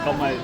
Come my.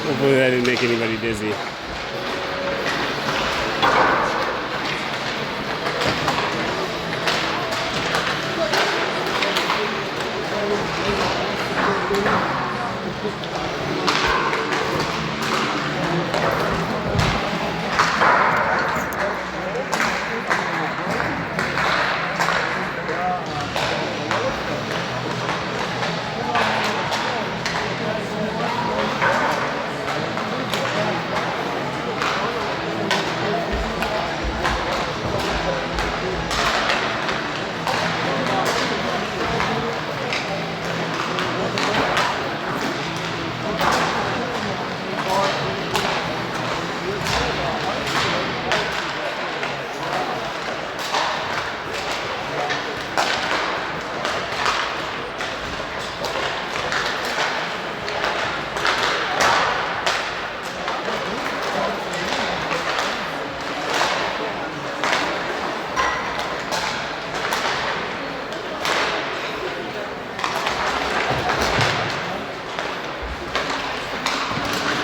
Hopefully that didn't make anybody dizzy.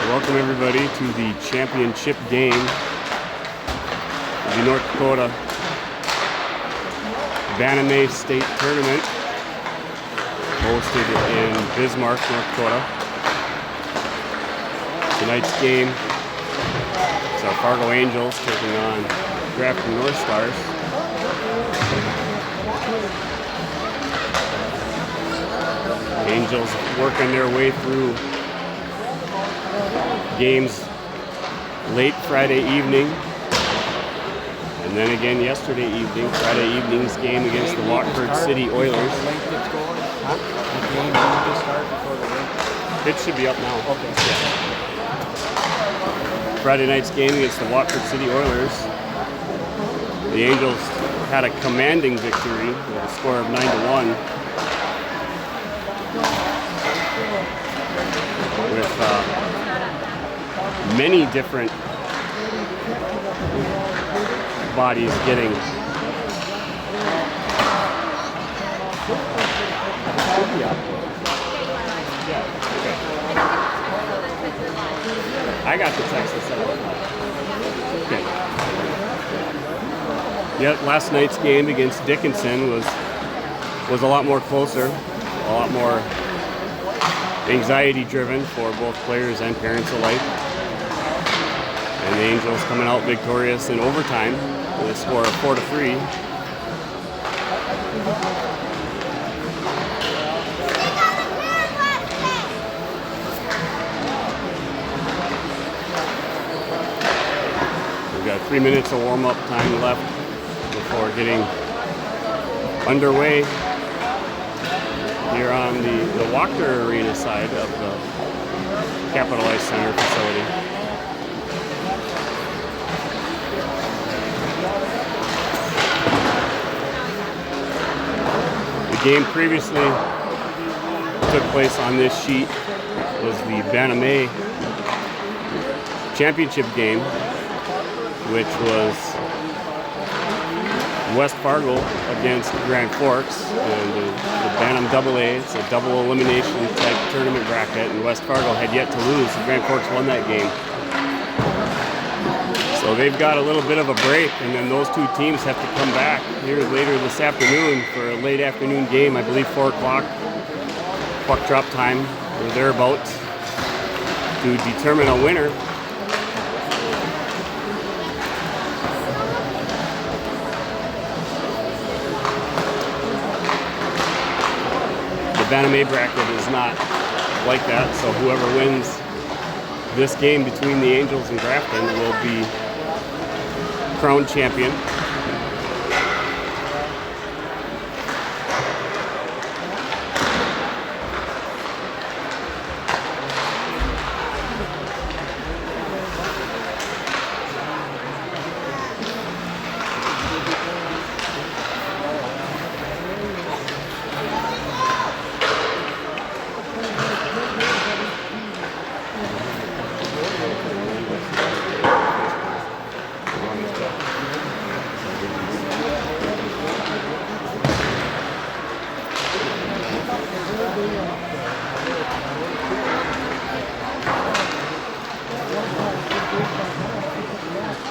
Welcome everybody to the championship game of the North Dakota Bantam State Tournament, hosted in Bismarck, North Dakota. Tonight's game is our Fargo Angels taking on Grafton North Stars. Angels working their way through games late Friday evening, and then again yesterday evening, Friday evening's game against the Wachter City Oilers. It should be up now. Okay. Yeah. Friday night's game against the Wachter City Oilers. The Angels had a commanding victory with a score of 9-1. With many different bodies getting I got the text that said it. Okay. Yep, last night's game against Dickinson was a lot more closer, a lot more anxiety driven for both players and parents alike. And the Angels coming out victorious in overtime with a score of 4-3. We've got 3 minutes of warm-up time left before getting underway here on the Wachter Arena side of the Capitalized Center facility. game previously took place on this sheet was the Bantam championship game, which was West Fargo against Grand Forks, and the Bantam AA. It's a double elimination type tournament bracket, and West Fargo had yet to lose. Grand Forks won that game. So they've got a little bit of a break, and then those two teams have to come back here later this afternoon for a late afternoon game. I believe 4 o'clock puck drop time or thereabouts to determine a winner. The Bantam A bracket is not like that, so whoever wins this game between the Angels and Grafton will be crowned champion.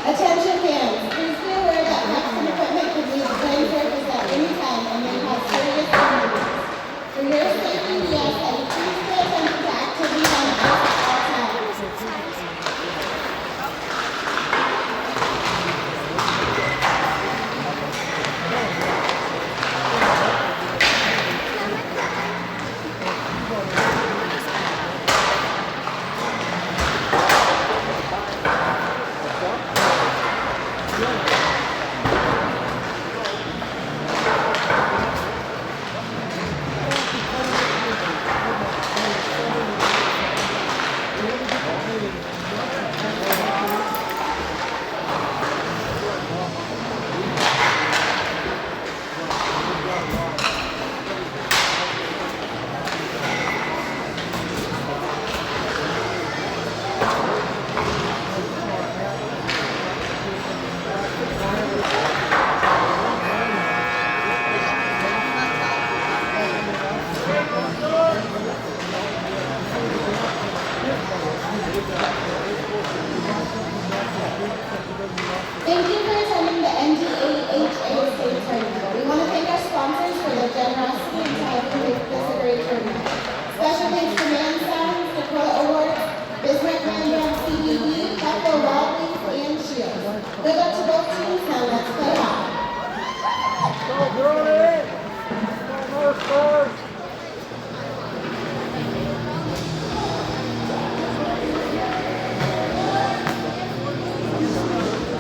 Attention fans, please be aware that packs and equipment could leave the playing surface at any time and may cause serious injuries. For your safety, we ask that you please pay attention to activities on the ice at all times. Thank you for attending the NDAHA State Tournament. We want to thank our sponsors for their generosity in helping make this a great tournament. Special thanks to Bantam, Dakota Award, Bismarck Bantam, CBB, Fargo, Wild Wings, and Shield. Good luck to both teams. Now let's play on.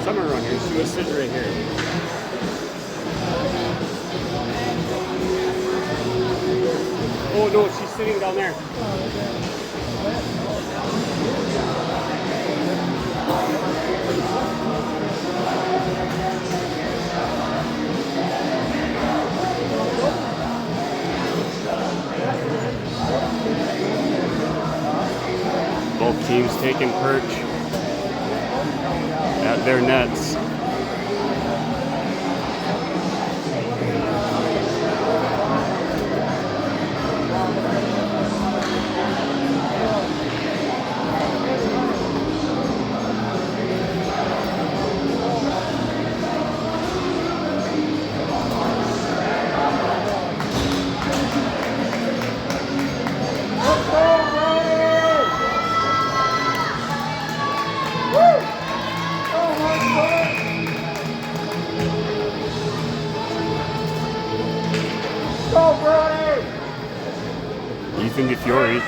Summer run here. She was sitting right here. Oh no, she's sitting down there. Both teams taking perch at their nets.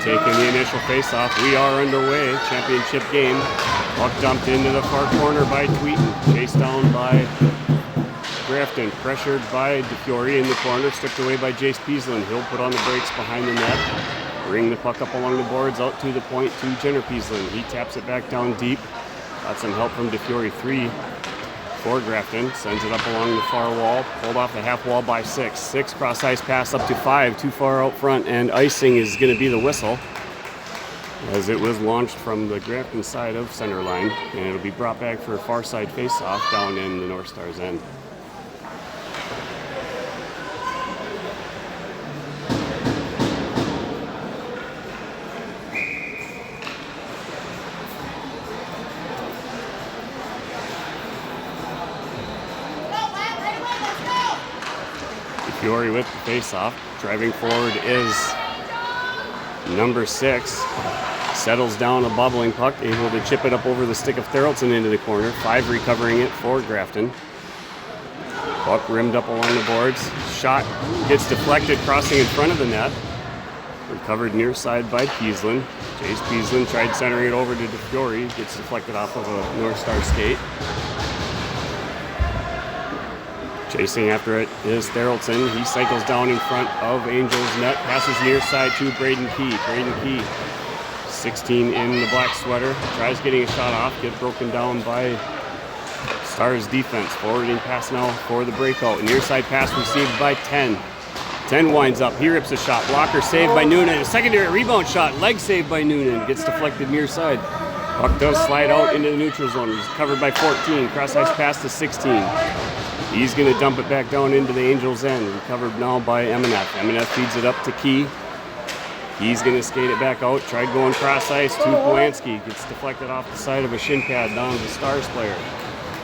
Taking the initial face-off. We are underway. Championship game. Puck dumped into the far corner by Tweeton. Chased down by Grafton. Pressured by DeFiore in the corner. Stripped away by Jace Peaslin. He'll put on the brakes behind the net. Bring the puck up along the boards. Out to the point to Jenner Peaslin. He taps it back down deep. Got some help from DeFiore. for Grafton. Sends it up along the far wall. Pulled off the half wall by 6. 6 cross ice pass up to 5. Too far out front, and icing is going to be the whistle, as it was launched from the Grafton side of center line, and it'll be brought back for a far side face-off down in the North Stars end. Fiore with the face-off. Driving forward is number 6. Settles down a bobbling puck, able to chip it up over the stick of Therrelson into the corner. 5 recovering it for Grafton. Puck rimmed up along the boards. Shot gets deflected, crossing in front of the net. Recovered near side by Peaslin. Jace Peaslin tried centering it over to DeFiore. Gets deflected off of a North Star skate. Chasing after it is Therrelson. He cycles down in front of Angels net. Passes near side to Braden Key. Braden Key, 16 in the black sweater. Tries getting a shot off. Gets broken down by Stars defense. Forwarding pass now for the breakout. Near side pass received by 10. 10 winds up. He rips a shot. Blocker saved by Noonan. A secondary rebound shot. Leg saved by Noonan. Gets deflected near side. Puck does slide out into the neutral zone. He's covered by 14. Cross ice pass to 16. He's going to dump it back down into the Angels' end. Recovered now by Emineth. Emineth feeds it up to Key. He's going to skate it back out. Tried going cross ice to Polanski. Gets deflected off the side of a shin pad down to the Stars player.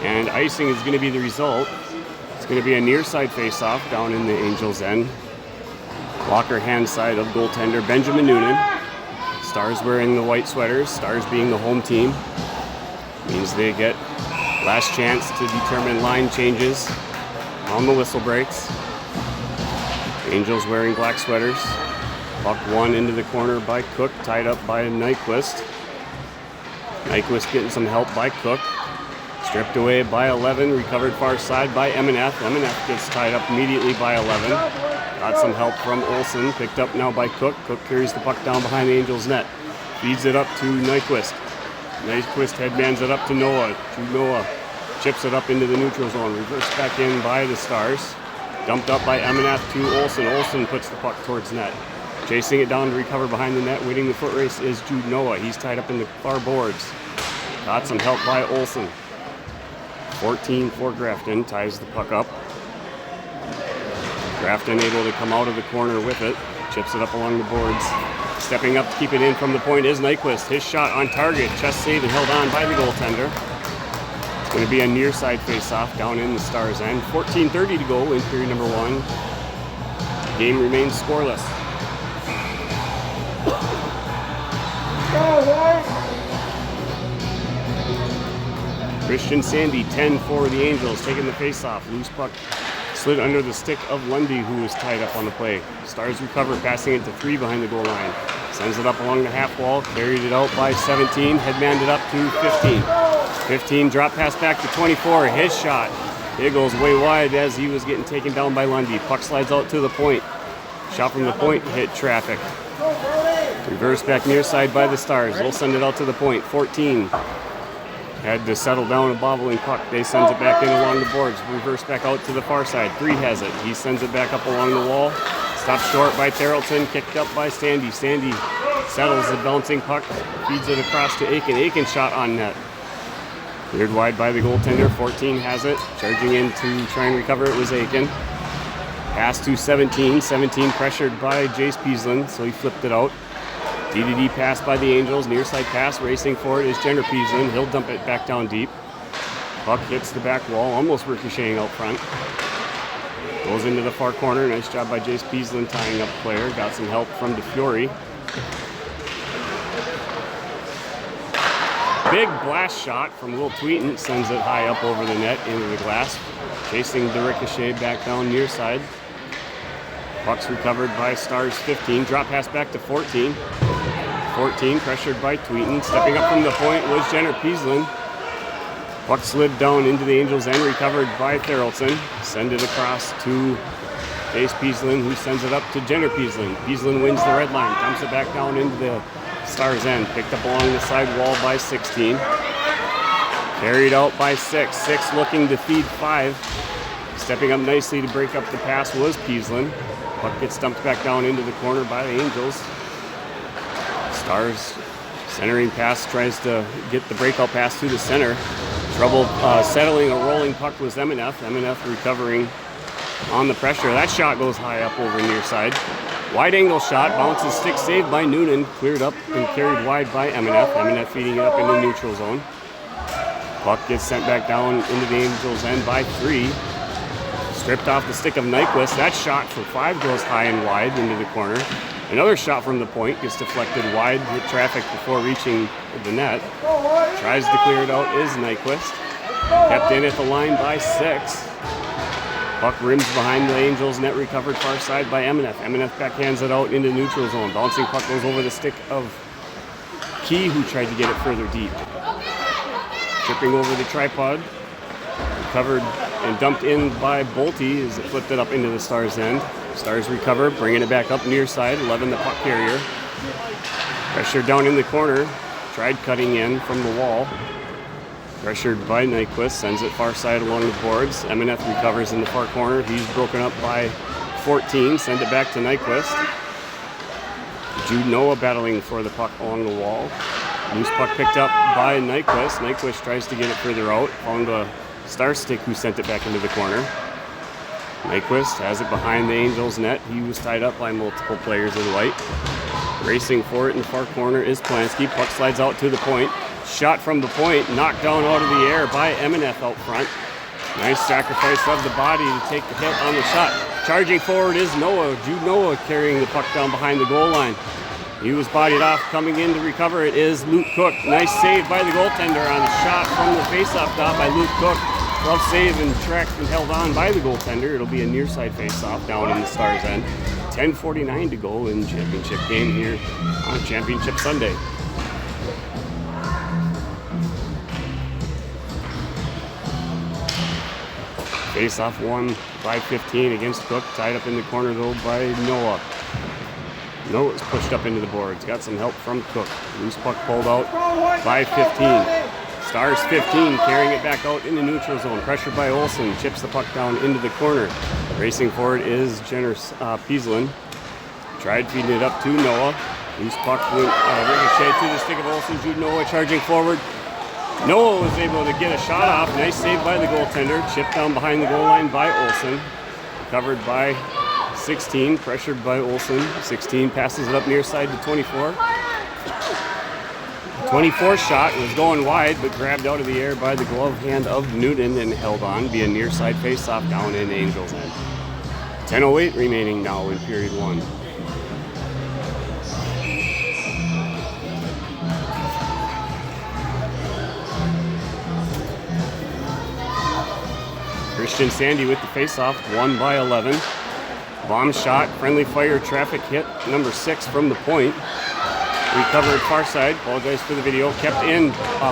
And icing is going to be the result. It's going to be a near side face-off down in the Angels' end. Blocker hand side of goaltender Benjamin Noonan. Stars wearing the white sweaters. Stars being the home team. Means they get last chance to determine line changes on the whistle breaks. Angels wearing black sweaters. Puck one into the corner by Cook, tied up by Nyquist. Nyquist getting some help by Cook. Stripped away by 11, recovered far side by Emineth. Emineth gets tied up immediately by 11. Got some help from Olsen, picked up now by Cook. Cook carries the puck down behind the Angels' net. Feeds it up to Nyquist. Nyquist headmans it up to Noah. Noah chips it up into the neutral zone. Reversed back in by the Stars. Dumped up by Emineth to Olsen. Olsen puts the puck towards net. Chasing it down to recover behind the net. Winning the foot race is Jude Noah. He's tied up in the far boards. Got some help by Olsen. 14 for Grafton. Ties the puck up. Grafton able to come out of the corner with it. Chips it up along the boards. Stepping up to keep it in from the point is Nyquist. His shot on target. Chest save and held on by the goaltender. It's going to be a near side face-off down in the Stars' end. 14:30 to go in period number 1. Game remains scoreless. Christian Sandy, 10 for the Angels, taking the face-off. Loose puck slid under the stick of Lundy, who was tied up on the play. Stars recover, passing it to 3 behind the goal line. Sends it up along the half wall, carried it out by 17, headmanned it up to 15. 15, drop pass back to 24, his shot. It goes way wide as he was getting taken down by Lundy. Puck slides out to the point. Shot from the point, hit traffic. Reverse back near side by the Stars. They'll send it out to the point. 14. Had to settle down a bobbling puck. They sends it back in along the boards. Reverse back out to the far side. 3 has it. He sends it back up along the wall. Stopped short by Therrelson. Kicked up by Sandy. Sandy settles the bouncing puck. Feeds it across to Aiken. Aiken shot on net. Cleared wide by the goaltender. 14 has it. Charging in to try and recover it was Aiken. Pass to 17. 17 pressured by Jace Peaslin, so he flipped it out. DDD pass by the Angels. Near side pass. Racing for it is Jenner Peaslin. He'll dump it back down deep. Puck hits the back wall, almost ricocheting out front. Goes into the far corner. Nice job by Jace Peaslin tying up the player. Got some help from DeFiore. Big blast shot from Will Tweeton. Sends it high up over the net into the glass. Chasing the ricochet back down near side. Puck's recovered by Stars 15. Drop pass back to 14. 14 pressured by Tweeton. Stepping up from the point was Jenner Peaslin. Puck slid down into the Angels' end. Recovered by Therrelson. Send it across to Jace Peaslin, who sends it up to Jenner Peaslin. Peaslin wins the red line. Dumps it back down into the Stars' end. Picked up along the side wall by 16. Carried out by 6. 6 looking to feed 5. Stepping up nicely to break up the pass was Peaslin. Puck gets dumped back down into the corner by the Angels. Stars centering pass tries to get the breakout pass to the center. Trouble settling a rolling puck was MNF. MNF recovering on the pressure. That shot goes high up over near side. Wide angle shot, bounces, stick saved by Noonan. Cleared up and carried wide by MNF. MNF feeding it up into neutral zone. Puck gets sent back down into the Angels' end by 3. Stripped off the stick of Nyquist. That shot for 5 goes high and wide into the corner. Another shot from the point gets deflected wide, hit traffic before reaching the net. Tries to clear it out is Nyquist. Kept in at the line by 6. Puck rims behind the Angels. Net recovered far side by MNF. MNF backhands it out into neutral zone. Bouncing puck goes over the stick of Key, who tried to get it further deep. Tripping over the tripod. Recovered and dumped in by Bolte as it flipped it up into the Stars' end. Stars recover, bringing it back up near side. 11 the puck carrier. Pressure down in the corner. Tried cutting in from the wall. Pressured by Nyquist, sends it far side along the boards. MNF recovers in the far corner. He's broken up by 14. Send it back to Nyquist. Jude Noah battling for the puck along the wall. Loose puck picked up by Nyquist. Nyquist tries to get it further out. Found the Star stick who sent it back into the corner. Nyquist has it behind the Angels' net. He was tied up by multiple players in white. Racing for it in the far corner is Plansky. Puck slides out to the point. Shot from the point, knocked down out of the air by MNF out front. Nice sacrifice of the body to take the hit on the shot. Charging forward is Noah. Jude Noah carrying the puck down behind the goal line. He was bodied off. Coming in to recover it is Luke Cook. Nice save by the goaltender on a shot from the faceoff dot by Luke Cook. Glove save and tracked and held on by the goaltender. It'll be a near side faceoff down in the Stars' end. 10:49 to go in championship game here on Championship Sunday. Face-off won by 15 against Cook. Tied up in the corner though by Noah. Noah's pushed up into the boards. Got some help from Cook. Loose puck pulled out by 15. Stars 15 carrying it back out in the neutral zone. Pressured by Olsen. Chips the puck down into the corner. Racing forward is Jenner Peaslin. Tried feeding it up to Noah. Loose puck went ricochet to the stick of Olsen. Jude Noah charging forward. Noah was able to get a shot off. Nice save by the goaltender. Chipped down behind the goal line by Olsen. Covered by 16. Pressured by Olsen. 16 passes it up near side to 24. 24 shot was going wide, but grabbed out of the air by the glove hand of Newton and held on. Be a near side face-off down in Angels' end. 10:08 remaining now in period 1. Christian Sandy with the face-off, won by 11. Bomb shot, friendly fire traffic hit, number 6 from the point. Recovered far side, apologize for the video, kept in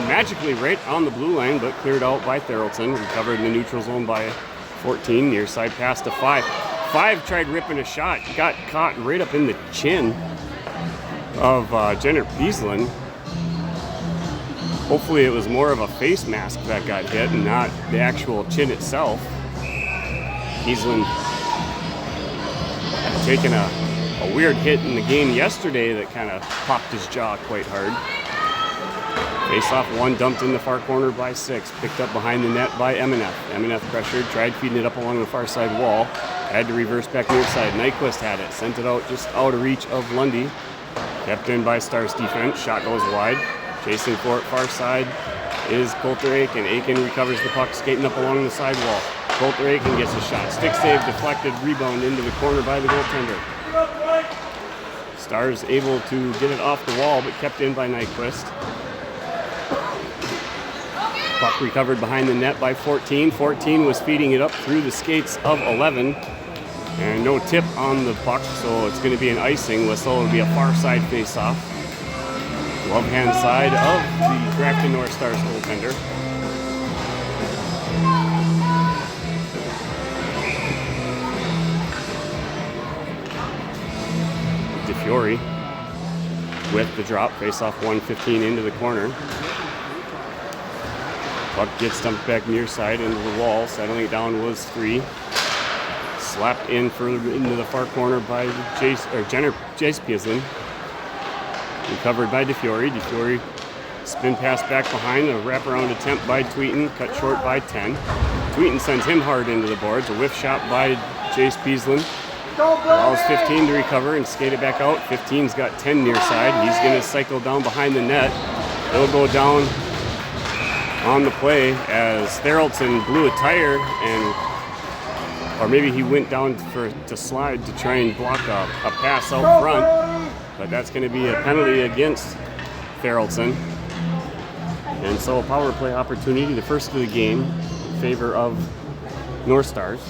magically right on the blue line, but cleared out by Therrelton. Recovered in the neutral zone by 14, near side pass to 5. 5 tried ripping a shot, got caught right up in the chin of Jenner Peaslin. Hopefully it was more of a face mask that got hit and not the actual chin itself. Peaslin had taken a weird hit in the game yesterday that kind of popped his jaw quite hard. Face-off 1 dumped in the far corner by 6. Picked up behind the net by MNF. MNF pressured, tried feeding it up along the far side wall. Had to reverse back near side. Nyquist had it, sent it out just out of reach of Lundy. Kept in by Stars defense. Shot goes wide. Chasing for it far side is Coulter Aiken. Aiken recovers the puck, skating up along the sidewall. Coulter Aiken gets a shot. Stick save, deflected, rebound into the corner by the goaltender. Stars able to get it off the wall, but kept in by Nyquist. Puck recovered behind the net by 14. 14 was feeding it up through the skates of 11. And no tip on the puck, so it's going to be an icing whistle. It'll be a far side face-off. Glove hand side of the Grafton North Stars goaltender. DeFiore with the drop, face off 115 into the corner. Puck gets dumped back near side into the wall. Settling it down was 3. Slapped in further into the far corner by Jenner Pieslin. Recovered by DeFiore. DeFiore spin pass back behind. A wraparound attempt by Tweeten. Cut short by 10. Tweeten sends him hard into the boards. A whiff shot by Jace Pieslin. Allows 15 to recover and skate it back out. 15's got 10 near side. He's going to cycle down behind the net. He'll go down on the play as Theraldson blew a tire, or maybe he went down to slide to try and block a pass out front. But that's going to be a penalty against Theraldson. And so a power play opportunity, the first of the game, in favor of North Stars.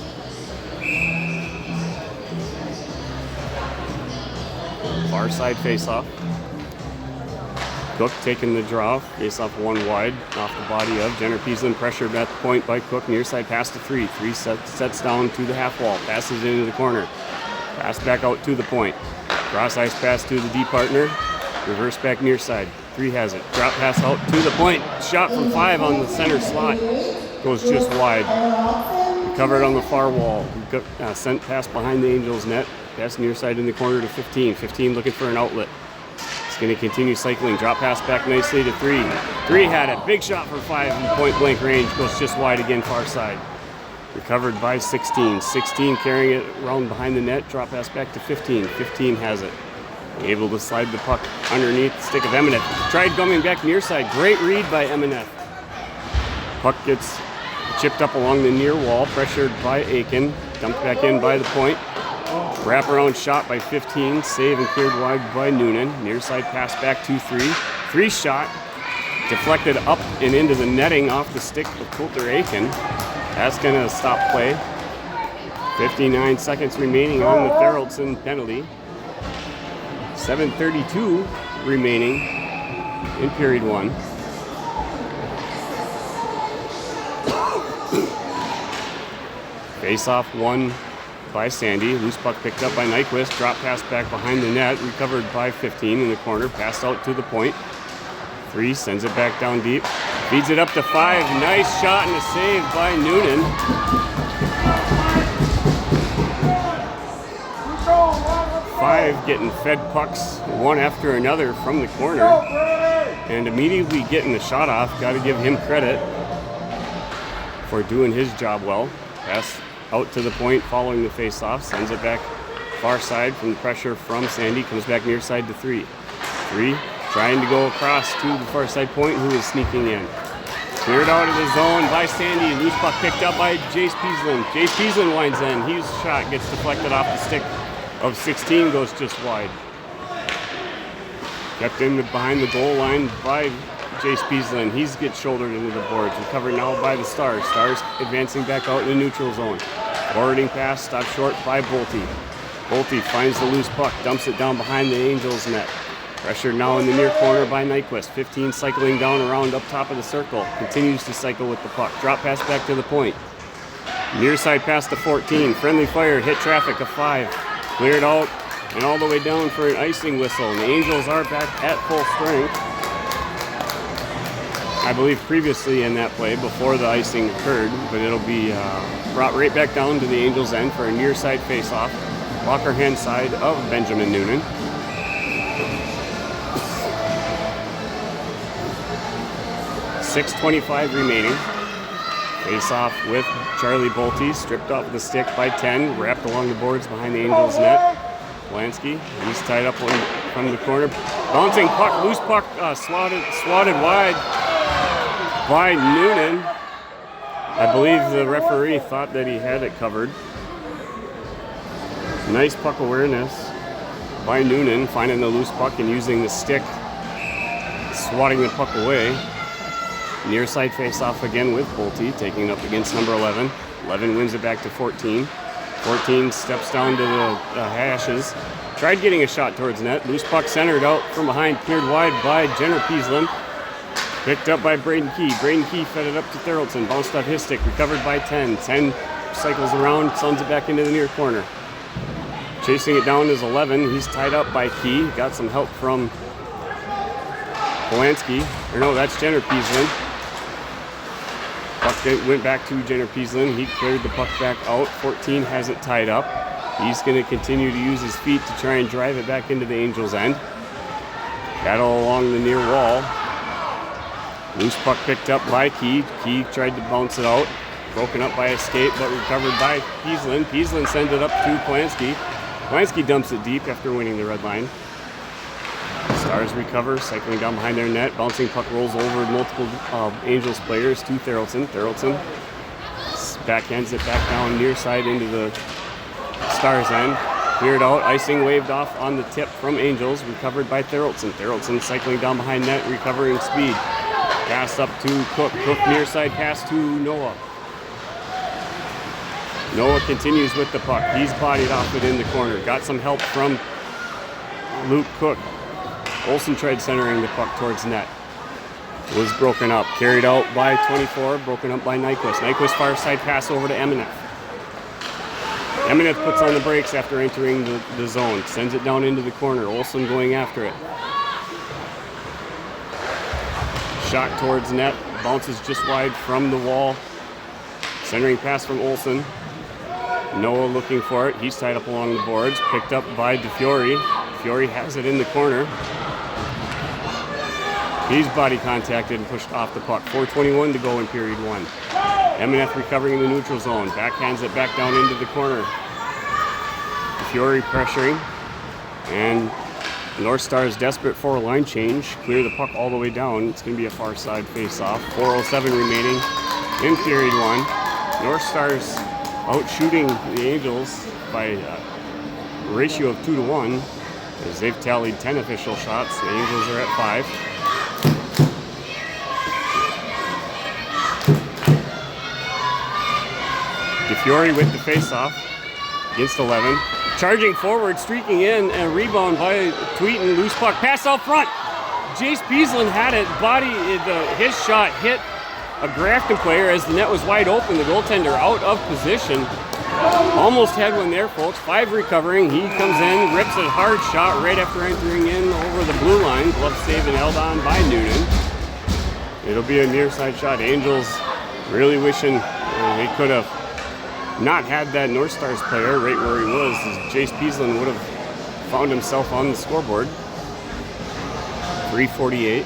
Far side faceoff. Cook taking the draw. Faceoff one wide off the body of Jenner Pieslin. Pressured at the point by Cook. Near side pass to 3. 3 sets down to the half wall. Passes into the corner. Pass back out to the point. Cross ice pass to the D partner. Reverse back near side. 3 has it. Drop pass out to the point. Shot from 5 on the center slot. Goes just wide. Recovered on the far wall. Sent pass behind the Angels net. Pass near side in the corner to 15. 15 looking for an outlet. It's going to continue cycling. Drop pass back nicely to 3. 3 had it. Big shot for 5 in point blank range. Goes just wide again far side. Recovered by 16. 16 carrying it around behind the net. Drop pass back to 15. 15 has it. Able to slide the puck underneath the stick of Emineth. Tried coming back near side. Great read by Emineth. Puck gets chipped up along the near wall. Pressured by Aiken. Dumped back in by the point. Wraparound shot by 15. Save and cleared wide by Noonan. Near side pass back to 3. 3 shot. Deflected up and into the netting off the stick of Coulter Aiken. That's going to stop play. 59 seconds remaining on the Theraldson penalty. 7:32 remaining in period 1. Face-off won by Sandy. Loose puck picked up by Nyquist. Drop pass back behind the net. Recovered by 15 in the corner. Passed out to the point. 3 sends it back down deep. Feeds it up to 5. Nice shot and a save by Noonan. 5 getting fed pucks one after another from the corner and immediately getting the shot off. Got to give him credit for doing his job well. Pass out to the point following the face-off. Sends it back far side from the pressure from Sandy. Comes back near side to 3. 3 trying to go across to the far side point, who is sneaking in. Cleared out of the zone by Sandy. Loose puck picked up by Jace Pieslin. Jace Pieslin winds in. His shot gets deflected off the stick of 16, goes just wide. Kept in behind the goal line by Jace Pieslin. He gets shouldered into the boards. Recovered now by the Stars. Stars advancing back out in the neutral zone. Forwarding pass, stopped short by Bolte. Bolte finds the loose puck, dumps it down behind the Angels net. Pressured now in the near corner by Nyquist. 15 cycling down around up top of the circle. Continues to cycle with the puck. Drop pass back to the point. Near side pass to 14. Friendly fire, hit traffic of 5. Cleared out and all the way down for an icing whistle. And the Angels are back at full strength. I believe previously in that play before the icing occurred, but it'll be brought right back down to the Angels' end for a near side face-off. Walker hand side of Benjamin Noonan. .6:25 remaining. Face-off with Charlie Bolte, stripped off the stick by 10, wrapped along the boards behind the Angels net. Lansky, he's tied up from the corner. Bouncing puck, loose puck, swatted wide by Noonan. I believe the referee thought that he had it covered. Nice puck awareness by Noonan, finding the loose puck and using the stick, swatting the puck away. Near side face-off again with Bolte, taking it up against number 11. 11 wins it back to 14. 14 steps down to the hashes. Tried getting a shot towards net. Loose puck centered out from behind, cleared wide by Jenner Pieslin. Picked up by Braden Key. Braden Key fed it up to Theraldson. Bounced off his stick, recovered by 10. 10 cycles around, sends it back into the near corner. Chasing it down is 11. He's tied up by Key. Got some help from Polanski. Or no, that's Jenner Pieslin. Puck went back to Jenner Peaslin. He cleared the puck back out. 14 has it tied up. He's going to continue to use his feet to try and drive it back into the Angels' end. Battle along the near wall. Loose puck picked up by Key. Key tried to bounce it out. Broken up by a skate, but recovered by Peaslin. Peaslin sends it up to Polanski. Polanski dumps it deep after winning the red line. Stars recover, cycling down behind their net. Bouncing puck rolls over multiple Angels players to Therrelson. Therrelson backhands it back down near side into the Stars' end. Cleared out, icing waved off on the tip from Angels. Recovered by Therrelson. Therrelson cycling down behind net, recovering speed. Pass up to Cook. Cook near side pass to Noah. Noah continues with the puck. He's bodied off it in the corner. Got some help from Luke Cook. Olsen tried centering the puck towards net. Was broken up. Carried out by 24. Broken up by Nyquist. Nyquist far side pass over to Emineth. Emineth puts on the brakes after entering the zone. Sends it down into the corner. Olsen going after it. Shot towards net. Bounces just wide from the wall. Centering pass from Olsen. Noah looking for it. He's tied up along the boards. Picked up by DeFiore. DeFiore has it in the corner. He's body contacted and pushed off the puck. 4:21 to go in period one. Emineth recovering in the neutral zone. Backhands it back down into the corner. DeFiore pressuring. And North Stars desperate for a line change. Clear the puck all the way down. It's going to be a far side face-off. 4:07 remaining in period one. North Stars out shooting the Angels by a ratio of 2-1 as they've tallied 10 official shots. The Angels are at 5. DeFiore with the face-off against 11. Charging forward, streaking in, and a rebound by Tweeten. Loose puck, pass out front. Jace Peaslin had it. His shot hit a Grafton player as the net was wide open. The goaltender out of position. Almost had one there, folks. 5 recovering. He comes in, rips a hard shot right after entering in over the blue line. Glove save and held on by Noonan. It'll be a near side shot. Angels really wishing they could have not had that North Stars player right where he was. Jace Peaslin would have found himself on the scoreboard. 3:48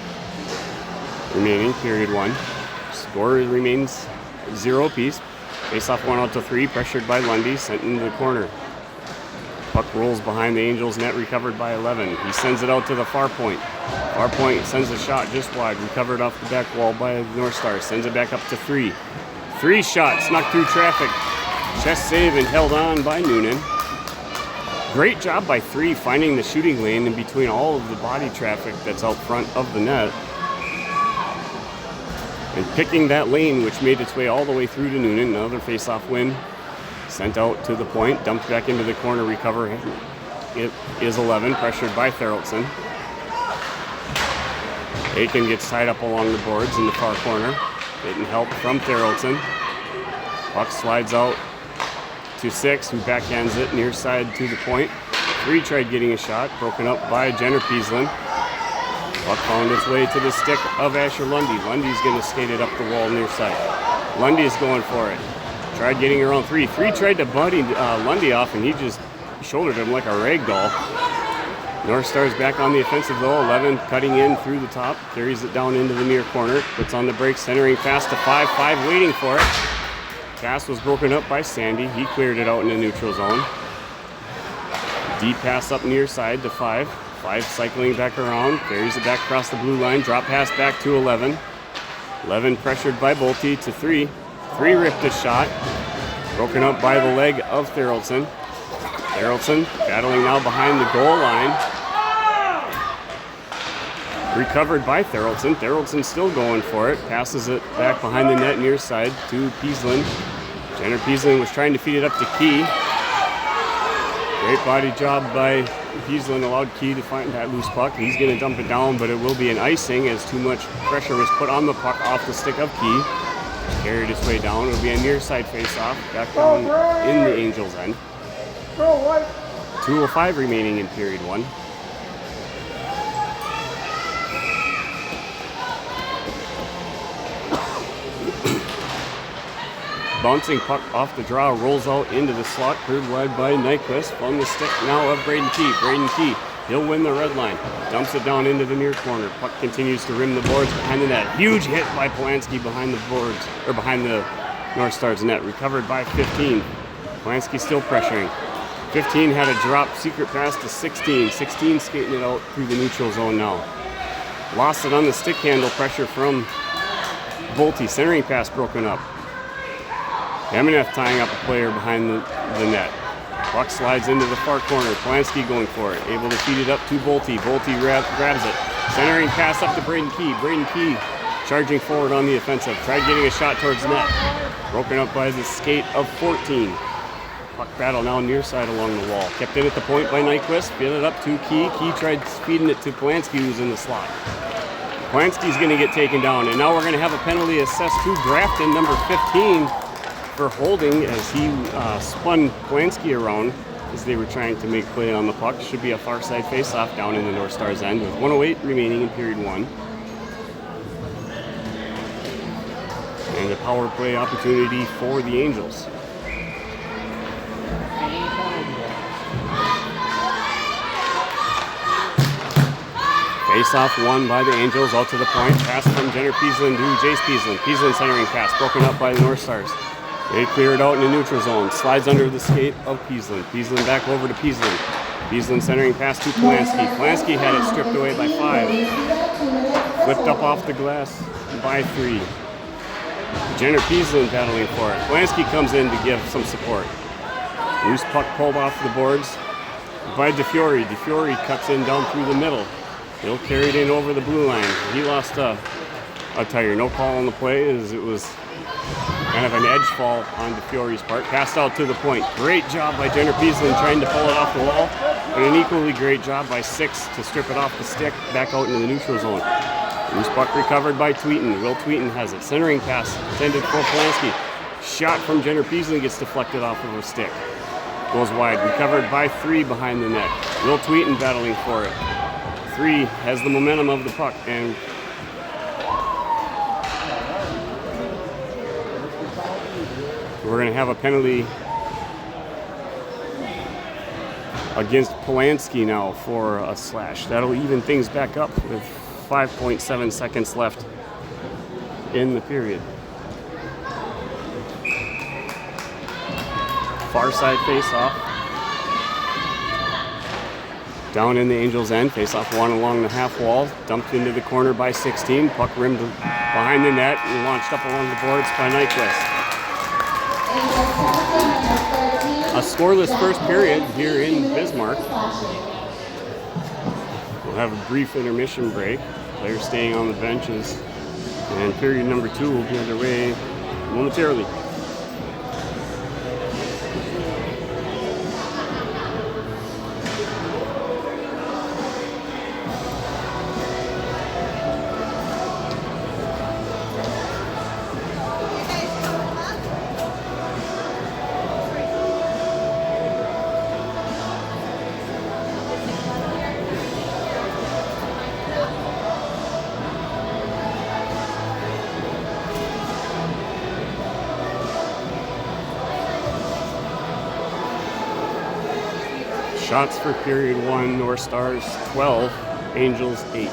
remaining, period one. Score remains 0 apiece. Face-off 1 out to 3, pressured by Lundy, sent into the corner. Puck rolls behind the Angels' net, recovered by 11. He sends it out to the far point. Far point sends a shot just wide, recovered off the back wall by the North Stars. Sends it back up to 3. 3 shots, snuck through traffic. Chest save and held on by Noonan. Great job by 3 finding the shooting lane in between all of the body traffic that's out front of the net. And picking that lane, which made its way all the way through to Noonan. Another face-off win. Sent out to the point, dumped back into the corner, recover. It is 11, pressured by Therrelson. Aiken gets tied up along the boards in the far corner. Getting help from Therrelson. Puck slides out to 6, who backhands it near side to the point. 3 tried getting a shot, broken up by Jenner Peaslin. Puck found its way to the stick of Asher Lundy. Lundy's going to skate it up the wall near side. Lundy is going for it. Tried getting around 3. 3 tried to buddy Lundy off, and he just shouldered him like a rag doll. North Stars back on the offensive though. 11 cutting in through the top. Carries it down into the near corner. Puts on the brakes, centering fast to 5. 5 waiting for it. Pass was broken up by Sandy. He cleared it out in the neutral zone. Deep pass up near side to 5. 5 cycling back around. Carries it back across the blue line. Drop pass back to 11. 11 pressured by Bolte to 3. 3 ripped a shot. Broken up by the leg of Therrelson. Therrelson battling now behind the goal line. Recovered by Therrelson. Therrelson still going for it. Passes it back behind the net near side to Peaslin. Jenner Peaslin was trying to feed it up to Key. Great body job by Peaslin, allowed Key to find that loose puck. He's going to dump it down, but it will be an icing as too much pressure was put on the puck off the stick of Key. Carried its way down. It will be a near side face-off. Back down in the Angels' end. 2:05 remaining in period 1. Bouncing puck off the draw, rolls out into the slot, cleared wide by Nyquist. On the stick now of Braden Key. Braden Key, he'll win the red line. Dumps it down into the near corner. Puck continues to rim the boards behind the net. Huge hit by Polanski behind the boards, or behind the North Stars net. Recovered by 15. Polanski still pressuring. 15 had a drop secret pass to 16. 16 skating it out through the neutral zone now. Lost it on the stick handle, pressure from Bolte. Centering pass broken up. Kamenev tying up a player behind the net. Puck slides into the far corner. Polanski going for it. Able to feed it up to Bolte. Bolte grabs it. Centering pass up to Braden Key. Braden Key charging forward on the offensive. Tried getting a shot towards the net. Broken up by the skate of 14. Puck battle now near side along the wall. Kept in at the point by Nyquist. Fed it up to Key. Key tried feeding it to Polanski, who's in the slot. Polanski's going to get taken down. And now we're going to have a penalty assessed to Grafton, number 15, for holding as he spun Polanski around as they were trying to make play on the puck. Should be a far side face-off down in the North Stars end with 1:08 remaining in period 1. And a power play opportunity for the Angels. Face-off won by the Angels, out to the point. Pass from Jenner Peaslin to Jace Peaslin. Peaslin centering pass, broken up by the North Stars. They clear it out in the neutral zone. Slides under the skate of Peaslin. Peaslin back over to Peaslin. Peaslin centering pass to Polanski. Polanski had it stripped away by 5. Flipped up off the glass by 3. Jenner Peaslin battling for it. Polanski comes in to give some support. Loose puck pulled off the boards by DeFiore. DeFiore cuts in down through the middle. He'll carry it in over the blue line. He lost a tire. No call on the play as it was kind of an edge fall on DeFiore's part. Passed out to the point. Great job by Jenner Peaslin trying to pull it off the wall. And an equally great job by 6 to strip it off the stick back out into the neutral zone. Loose puck recovered by Tweeten. Will Tweeten has it. Centering pass intended for Polanski. Shot from Jenner Peaslin gets deflected off of a stick. Goes wide. Recovered by 3 behind the net. Will Tweeten battling for it. 3 has the momentum of the puck, and we're going to have a penalty against Polanski now for a slash. That'll even things back up with 5.7 seconds left in the period. Far side face-off. Down in the Angels' end, face-off one along the half wall, dumped into the corner by 16, puck rimmed behind the net and launched up along the boards by Nyquist. A scoreless first period here in Bismarck. We'll have a brief intermission break. Players staying on the benches, and period number 2 will be underway momentarily. Shots for period 1, North Stars 12, Angels 8.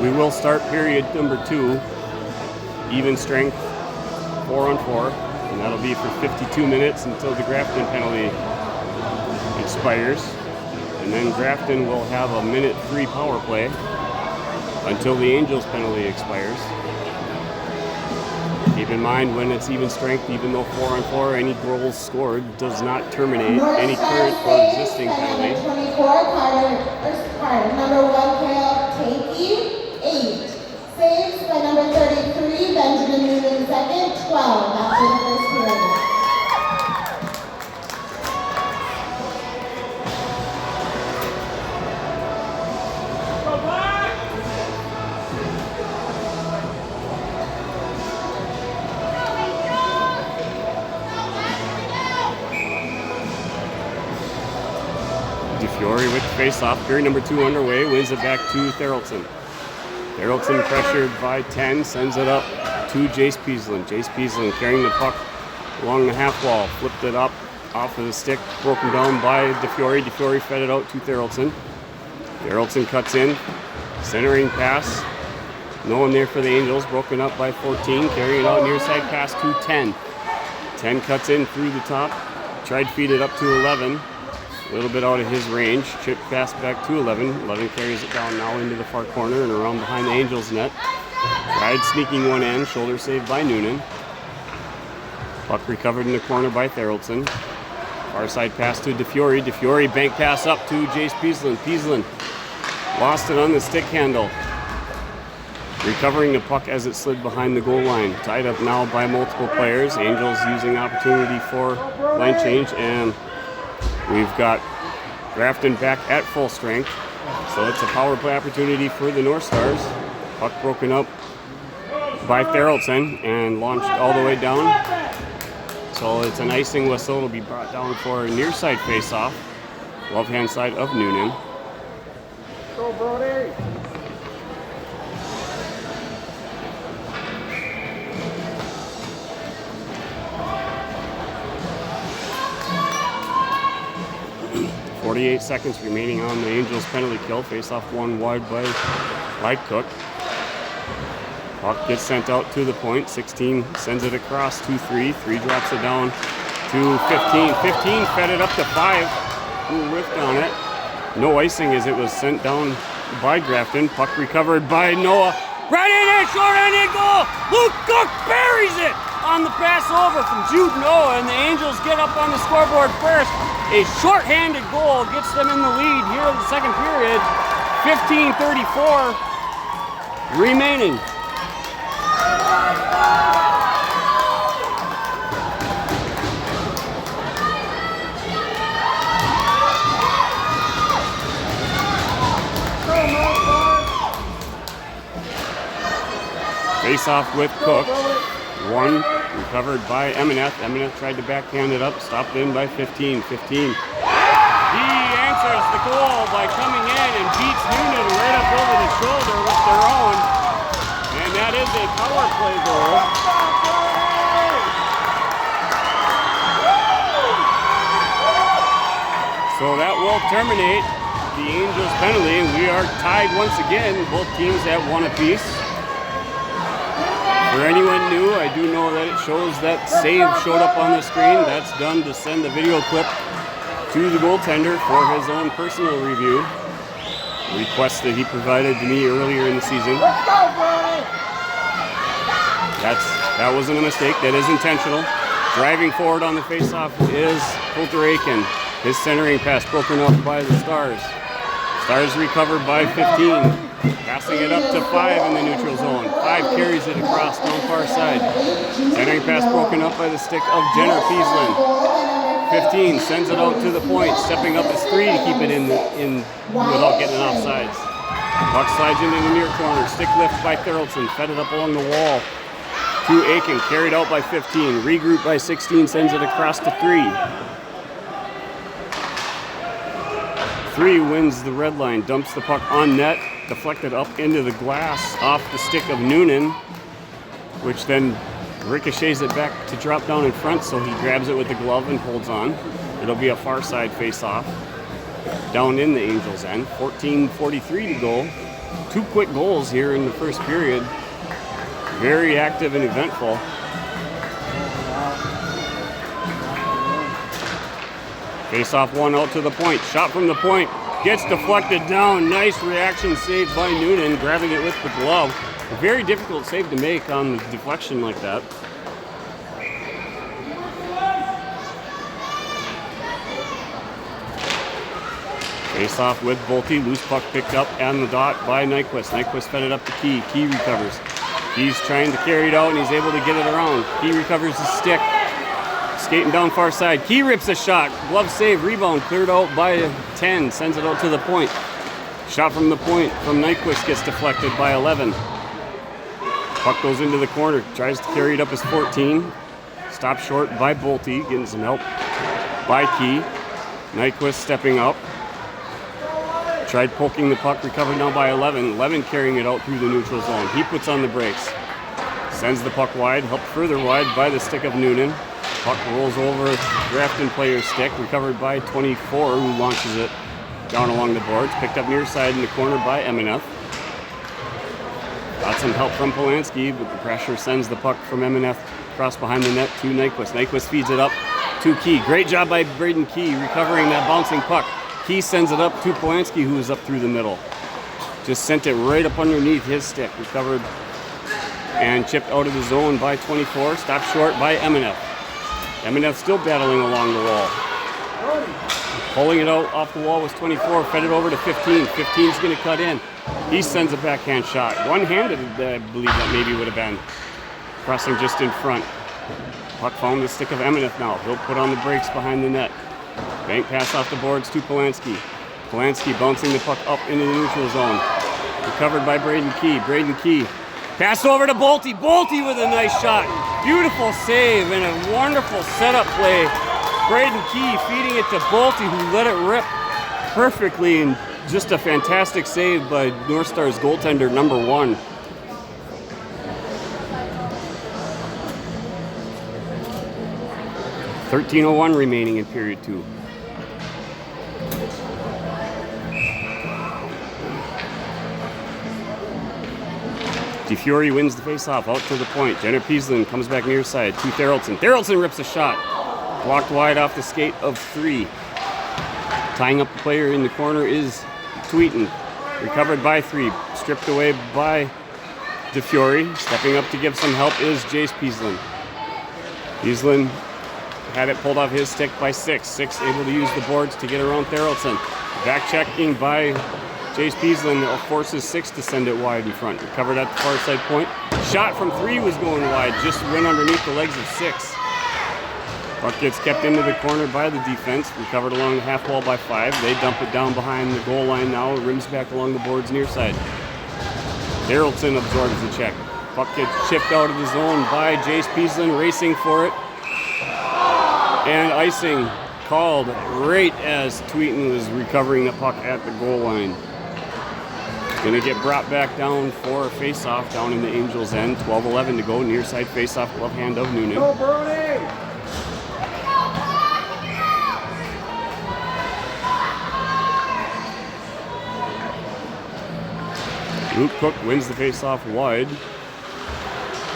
We will start period number 2, even strength, 4-on-4, and that'll be for 52 minutes until the Grafton penalty expires. And then Grafton will have a minute 3 power play until the Angels penalty expires. Keep in mind, when it's even strength, even though 4-on-4, any goals scored does not terminate any current or existing penalty. Number 24, Carter. Number 1, Kale Takey. 8. Saves by number 33, Benjamin Newman second, 12 after the first period. Fiore with the face-off. Period number 2 underway. Wins it back to Therrelton. Therrelton pressured by 10. Sends it up to Jace Peaslin. Jace Peaslin carrying the puck along the half wall. Flipped it up off of the stick. Broken down by DeFiore. DeFiore fed it out to Therrelton. Therrelton cuts in. Centering pass. No one there for the Angels. Broken up by 14. Carrying it out near side pass to 10. 10 cuts in through the top. Tried to feed it up to 11. A little bit out of his range. Chip pass back to 11. 11 carries it down now into the far corner and around behind the Angels net. Tried sneaking one in. Shoulder saved by Noonan. Puck recovered in the corner by Therrelton. Far side pass to DeFiore. DeFiore bank pass up to Jace Peaslin. Peaslin lost it on the stick handle. Recovering the puck as it slid behind the goal line. Tied up now by multiple players. Angels using opportunity for line change, and we've got Grafton back at full strength. So it's a power play opportunity for the North Stars. Puck broken up by Therrelton and launched all the way down. So it's an icing whistle. It'll be brought down for a near side face-off. Left hand side of Noonan. Go, Brody! 48 seconds remaining on the Angels penalty kill. Face-off one wide by Cook. Puck gets sent out to the point. 16 sends it across to 3. 3 drops it down to 15. 15 fed it up to 5. Who whiffed on it. No icing as it was sent down by Grafton. Puck recovered by Noah. Right in it, short-handed goal. Luke Cook buries it on the pass over from Jude Noah, and the Angels get up on the scoreboard first. A short-handed goal gets them in the lead here in the second period. 15:34 remaining. Face off with Cook. 1 recovered by Emineth. Emineth tried to backhand it up, stopped in by 15. 15. He answers the goal by coming in and beats Noonan right up over the shoulder with their own. And that is a power play goal. So that will terminate the Angels penalty, and we are tied once again, both teams at 1 apiece. For anyone new, I do know that it shows that save showed up on the screen. That's done to send the video clip to the goaltender for his own personal review. A request that he provided to me earlier in the season. That wasn't a mistake. That is intentional. Driving forward on the faceoff is Coulter Aiken. His centering pass broken up by the Stars. Stars recovered by 15. Passing it up to 5 in the neutral zone. 5 carries it across down far side. Centering pass broken up by the stick of Jenner Peaslin. 15 sends it out to the point. Stepping up is 3 to keep it in without getting it offsides. Puck slides into the near corner. Stick lift by Therrelton. Fed it up along the wall to Aiken. Carried out by 15. Regrouped by 16. Sends it across to 3. 3 wins the red line. Dumps the puck on net. Deflected up into the glass off the stick of Noonan, which then ricochets it back to drop down in front, so he grabs it with the glove and holds on. It'll be a far side face-off down in the Angels' end. 14:43 to go. 2 quick goals here in the first period. Very active and eventful. Face-off one out to the point. Shot from the point. Gets deflected down. Nice reaction saved by Noonan, grabbing it with the glove. A very difficult save to make on the deflection like that. Face off with Bolte. Loose puck picked up on the dot by Nyquist. Nyquist fed it up to Key. Key recovers. He's trying to carry it out and he's able to get it around. Key recovers the stick. Skating down far side. Key rips a shot. Glove save. Rebound cleared out by 10. Sends it out to the point. Shot from the point from Nyquist gets deflected by 11. Puck goes into the corner. Tries to carry it up as 14. Stopped short by Bolte. Getting some help by Key. Nyquist stepping up. tried poking the puck, recovered now by 11. 11 carrying it out through the neutral zone. He puts on the brakes. Sends the puck wide, helped further wide by the stick of Noonan. Puck rolls over Grafton player's stick, recovered by 24, who launches it down along the boards. Picked up near side in the corner by Emineth. Got some help from Polanski, but the pressure sends the puck from Emineth across behind the net to Nyquist. Nyquist feeds it up to Key. Great job by Braden Key recovering that bouncing puck. Key sends it up to Polanski, who is up through the middle. Just sent it right up underneath his stick. Recovered and chipped out of the zone by 24. Stopped short by Emineth. Emineth still battling along the wall. Pulling it out off the wall was 24. Fed it over to 15. 15's going to cut in. He sends a backhand shot. One-handed, I believe that maybe would have been. Crossing just in front. Puck found the stick of Emineth now. He'll put on the brakes behind the net. Bank pass off the boards to Polanski. Polanski bouncing the puck up into the neutral zone. Recovered by Braden Key. Braden Key. Pass over to Bolte. Bolte with a nice shot. Beautiful save and a wonderful setup play. Braden Key feeding it to Bolte, who let it rip perfectly, and just a fantastic save by North Star's goaltender number 1. .13:01 remaining in period 2. DeFiore wins the faceoff out to the point. Jenner Peaslin comes back near side to Therrelson. Therrelson rips a shot. Blocked wide off the skate of 3. Tying up the player in the corner is Tweeten. Recovered by 3. Stripped away by DeFiore. Stepping up to give some help is Jace Peaslin. Peaslin had it pulled off his stick by 6. 6 able to use the boards to get around Therrelson. Back checking by Jace Peaslin forces 6 to send it wide in front. Recovered at the far side point. Shot from 3 was going wide. Just went underneath the legs of 6. Puck gets kept into the corner by the defense. Recovered along the half wall by 5. They dump it down behind the goal line now. It rims back along the boards near side. Therrelson absorbs the check. Puck gets chipped out of the zone by Jace Peaslin, racing for it. And icing called right as Tweeten was recovering the puck at the goal line. Going to get brought back down for a face-off down in the Angels' end. 12:11 to go. Near side face-off, glove hand of Noonan. Go, Brody! Luke Cook wins the face-off wide.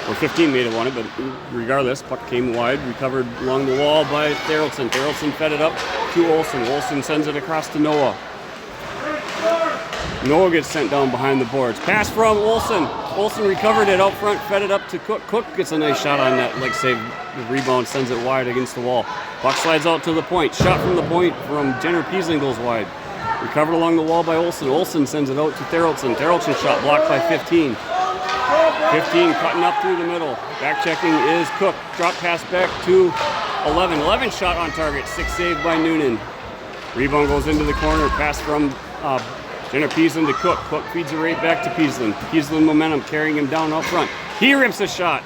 Or 15 may have won it, but regardless, puck came wide. Recovered along the wall by Therrelson. Therrelson fed it up to Olsen. Olsen sends it across to Noah. Noah gets sent down behind the boards. Pass from Olsen. Olsen recovered it out front, fed it up to Cook. Cook gets a nice shot on that leg save. The rebound sends it wide against the wall. Puck slides out to the point. Shot from the point from Jenner Peaslin goes wide. Recovered along the wall by Olsen. Olsen sends it out to Therrelson. Therrelson shot blocked by 15. 15 cutting up through the middle. Back checking is Cook. Drop pass back to 11. 11 shot on target. 6 saved by Noonan. Rebound goes into the corner. Pass from Jenner Peaslin to Cook. Cook feeds it right back to Peaslin. Peaslin momentum carrying him down out front. He rips a shot.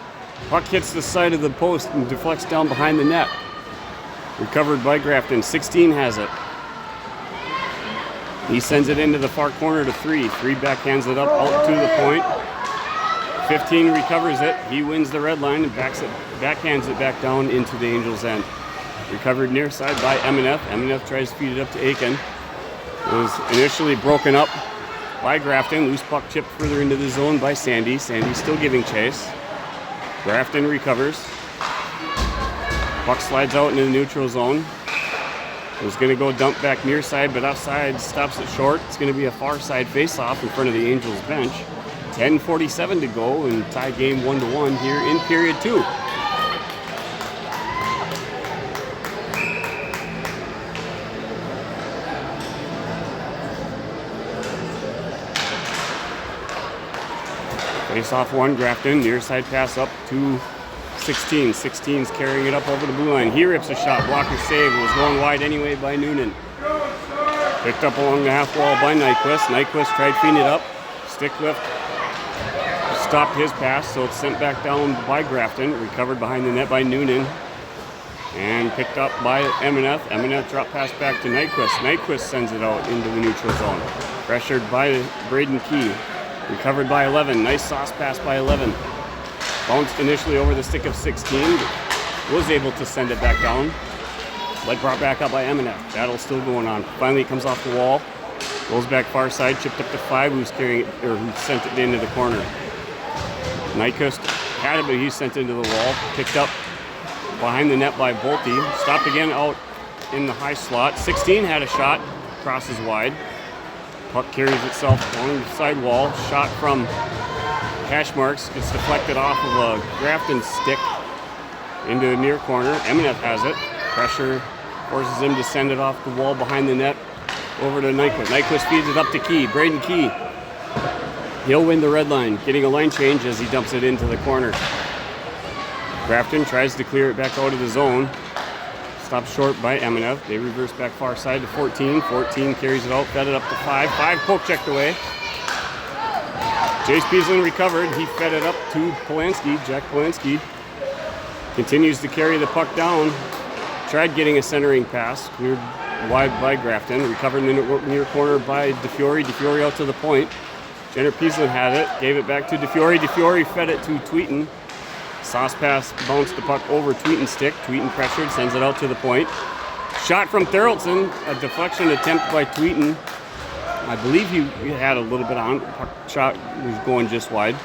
Puck hits the side of the post and deflects down behind the net. Recovered by Grafton. 16 has it. He sends it into the far corner to 3. 3 backhands it up out to the point. 15 recovers it. He wins the red line and backhands it back down into the Angels' end. Recovered near side by Emineth. Emineth tries to feed it up to Aiken. It was initially broken up by Grafton. Loose puck chipped further into the zone by Sandy. Sandy still giving chase. Grafton recovers. Puck slides out into the neutral zone. It was going to go dump back near side, but offside stops it short. It's going to be a far side face-off in front of the Angels bench. 10:47 to go and tie game 1-1 here in period 2. Face off 1, Grafton. Near side pass up to 16. 16's carrying it up over the blue line. He rips a shot. Blocker save. It was going wide anyway by Noonan. Picked up along the half wall by Nyquist. Nyquist tried feeding it up. Stick lift. Stopped his pass, so it's sent back down by Grafton. Recovered behind the net by Noonan. And picked up by Emineth. Emineth drop pass back to Nyquist. Nyquist sends it out into the neutral zone. Pressured by Braden Key. Recovered by 11. Nice sauce pass by 11. Bounced initially over the stick of 16. Was able to send it back down. But brought back up by Eminem. Battle still going on. Finally it comes off the wall. Goes back far side. Chipped up to 5. Who sent it into the corner. Nyquist had it, but he sent it into the wall. Picked up behind the net by Bolte. Stopped again out in the high slot. 16 had a shot. Crosses wide. Puck carries itself along the side wall. Shot from hash marks. Gets deflected off of a Grafton stick into the near corner. Eminem has it. Pressure forces him to send it off the wall behind the net over to Nyquist. Nyquist feeds it up to Key. Braden Key. He'll win the red line, getting a line change as he dumps it into the corner. Grafton tries to clear it back out of the zone. Stopped short by Eminem. They reverse back far side to 14. 14 carries it out, fed it up to 5. 5 poke checked away. Jace Peaslin recovered. He fed it up to Polanski. Jack Polanski continues to carry the puck down. Tried getting a centering pass. Cleared wide by Grafton. Recovered in the near corner by DeFiore. DeFiore out to the point. Jenner Peaslin had it. Gave it back to DeFiore. DeFiore fed it to Tweeten. Sauce pass bounced the puck over Tweeten's stick. Tweeten pressured, sends it out to the point. Shot from Therrelson, a deflection attempt by Tweeten. I believe he had a little bit on. Puck shot was going just wide.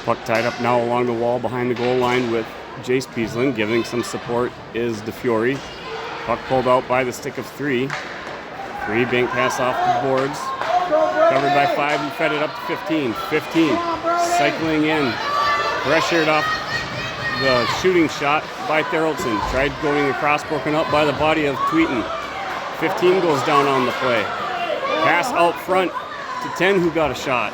Puck tied up now along the wall behind the goal line with Jace Peaslin. Giving some support is DeFiore. Puck pulled out by the stick of 3. 3 bank pass off the boards. Covered by 5 and fed it up to 15. 15 cycling in. Pressured off the shooting shot by Therrelson. Tried going across, broken up by the body of Tweeten. 15 goes down on the play. Pass out front to 10 who got a shot.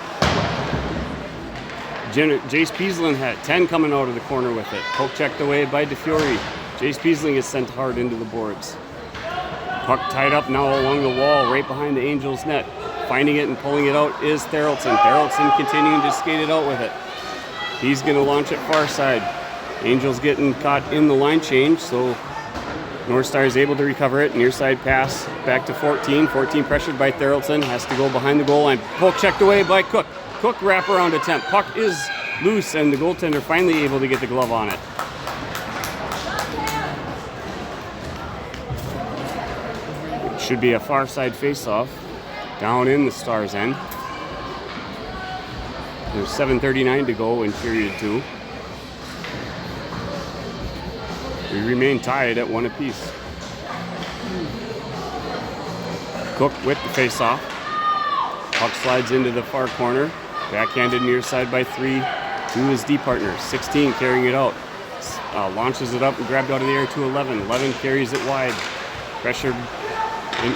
Jace Peaslin had 10 coming out of the corner with it. Poke checked away by DeFiore. Jace Peaslin is sent hard into the boards. Puck tied up now along the wall right behind the Angels net. Finding it and pulling it out is Therrelson. Therrelson continuing to skate it out with it. He's going to launch it far side. Angels getting caught in the line change, so North Star is able to recover it. Near side pass back to 14. 14 pressured by Therrelson. Has to go behind the goal line. Poke checked away by Cook. Cook wraparound attempt. Puck is loose and the goaltender finally able to get the glove on it. It should be a far side face-off. Down in the Stars' end. There's 7:39 to go in period 2. We remain tied at 1 apiece. Cook with the face-off. Puck slides into the far corner. Backhanded near side by 3 to his D partner. 16 carrying it out. Launches it up and grabbed out of the air to 11. 11 carries it wide. Pressured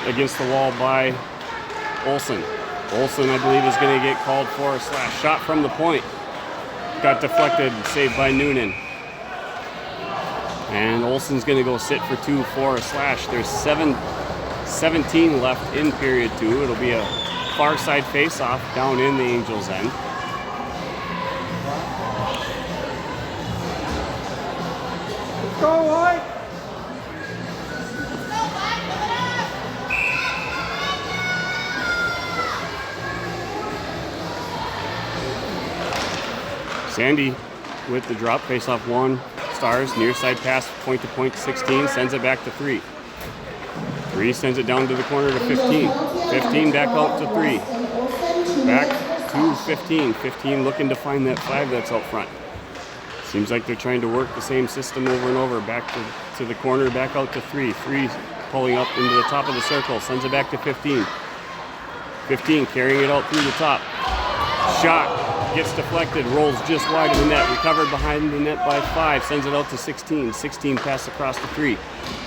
against the wall by Olsen. Olsen, I believe, is going to get called for a slash. Shot from the point. Got deflected, saved by Noonan. And Olsen's going to go sit for 2 for a slash. There's 17 left in period 2. It'll be a far side face-off down in the Angels' end. Go, White! Sandy with the drop, face off 1. Stars, near side pass, point to point, 16, sends it back to 3. 3 sends it down to the corner to 15. 15 back out to 3. Back to 15. 15 looking to find that 5 that's out front. Seems like they're trying to work the same system over and over. Back to the corner, back out to 3. 3 pulling up into the top of the circle, sends it back to 15. 15 carrying it out through the top. Shot. Gets deflected, rolls just wide of the net, recovered behind the net by 5, sends it out to 16. 16 pass across to 3.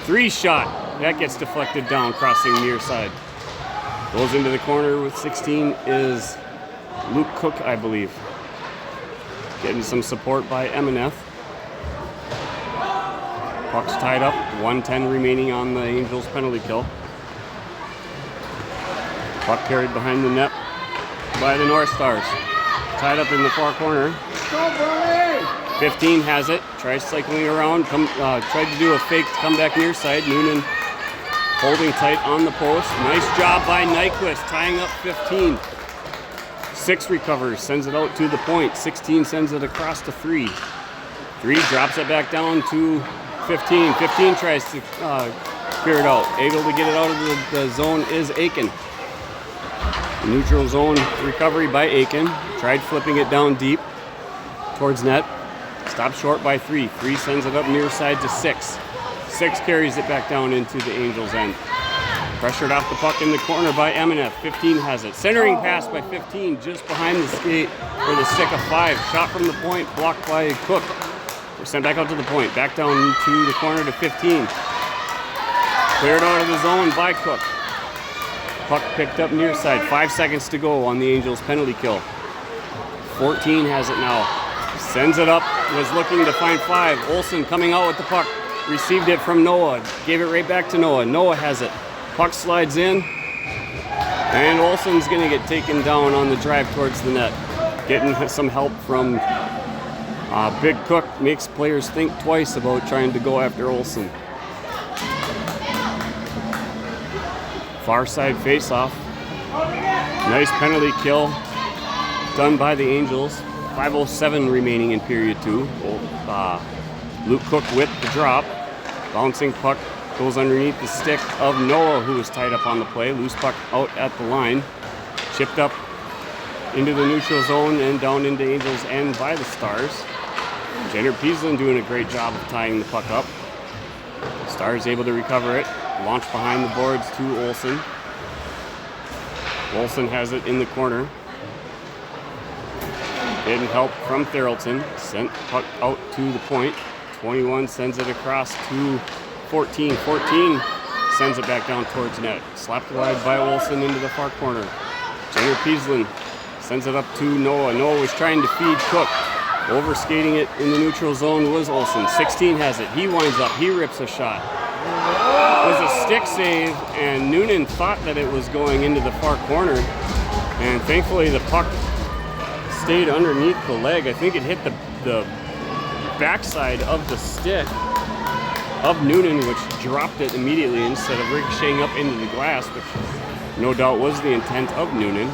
3 shot, that gets deflected down, crossing near side. Goes into the corner with 16 is Luke Cook, I believe. Getting some support by Emineth. Puck's tied up, 1:10 remaining on the Angels penalty kill. Puck carried behind the net by the North Stars. Tied up in the far corner. 15 has it. Tries cycling around. Tried to do a fake to come back near side. Noonan holding tight on the post. Nice job by Nyquist, tying up 15. 6 recovers, sends it out to the point. 16 sends it across to 3. 3 drops it back down to 15. 15 tries to clear it out. Able to get it out of the zone is Aiken. Neutral zone recovery by Aiken. Tried flipping it down deep towards net. Stopped short by 3. 3 sends it up near side to 6. 6 carries it back down into the Angels' end. Pressured off the puck in the corner by MNF. 15 has it. Centering pass by 15 just behind the skate for the stick of 5. Shot from the point, blocked by Cook. We're sent back out to the point. Back down to the corner to 15. Cleared out of the zone by Cook. Puck picked up near side. 5 seconds to go on the Angels' penalty kill. 14 has it now. Sends it up. Was looking to find 5. Olsen coming out with the puck. Received it from Noah. Gave it right back to Noah. Noah has it. Puck slides in. And Olsen's going to get taken down on the drive towards the net. Getting some help from Big Cook. Makes players think twice about trying to go after Olsen. Far side face-off. Nice penalty kill done by the Angels. 5:07 remaining in period 2. Luke Cook with the drop. Bouncing puck goes underneath the stick of Noah, who was tied up on the play. Loose puck out at the line. Chipped up into the neutral zone and down into Angels' end by the Stars. Jenner Peaslin doing a great job of tying the puck up. Stars able to recover it. Launch behind the boards to Olsen. Olsen has it in the corner. Getting help from Therrelton. Sent puck out to the point. 21 sends it across to 14. 14 sends it back down towards net. Slapped wide by Olsen into the far corner. Jenner Peaslin sends it up to Noah. Noah was trying to feed Cook. Overskating it in the neutral zone was Olsen. 16 has it. He winds up. He rips a shot. It was a stick save, and Noonan thought that it was going into the far corner. And thankfully the puck stayed underneath the leg. I think it hit the backside of the stick of Noonan, which dropped it immediately instead of ricocheting up into the glass, which no doubt was the intent of Noonan.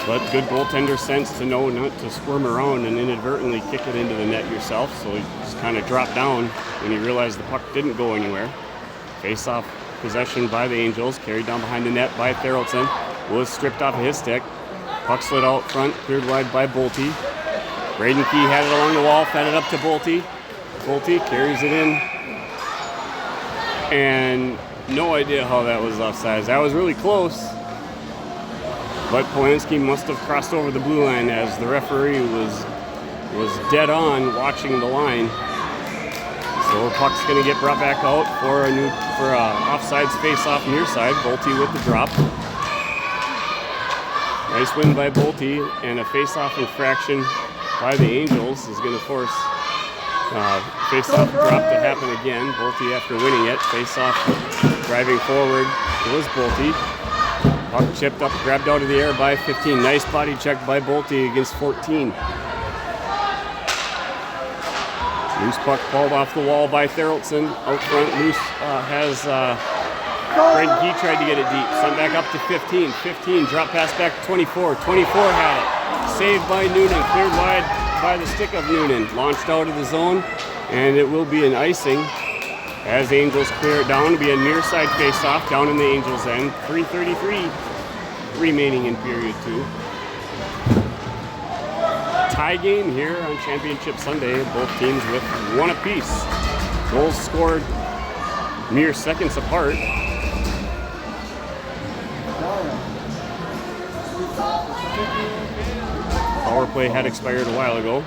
But good goaltender sense to know not to squirm around and inadvertently kick it into the net yourself, so he just kind of dropped down when he realized the puck didn't go anywhere. Face-off possession by the Angels, carried down behind the net by Therrelton. Was stripped off of his stick. Puck slid out front, cleared wide by Bolte. Braden Key had it along the wall, fed it up to Bolte. Bolte carries it in. And no idea how that was offsides. That was really close. But Polanski must have crossed over the blue line as the referee was dead on watching the line. So the puck's going to get brought back out for a offsides face-off near side. Bolte with the drop. Nice win by Bolte, and a face-off infraction by the Angels is going to force face-off drop to happen again. Bolte after winning it. Face-off driving forward was Bolte. Puck chipped up, grabbed out of the air by 15. Nice body check by Bolte against 14. Loose puck pulled off the wall by Therrelton. Out front, Loose has Braden Key tried to get it deep. Sent back up to 15. 15, drop pass back to 24. 24 had it. Saved by Noonan, cleared wide by the stick of Noonan. Launched out of the zone, and it will be an icing as the Angels clear it down. It'll be a near side face-off down in the Angels' end. 3:33 remaining in period 2. Tie game here on Championship Sunday. Both teams with 1 apiece. Goals scored mere seconds apart. Power play had expired a while ago.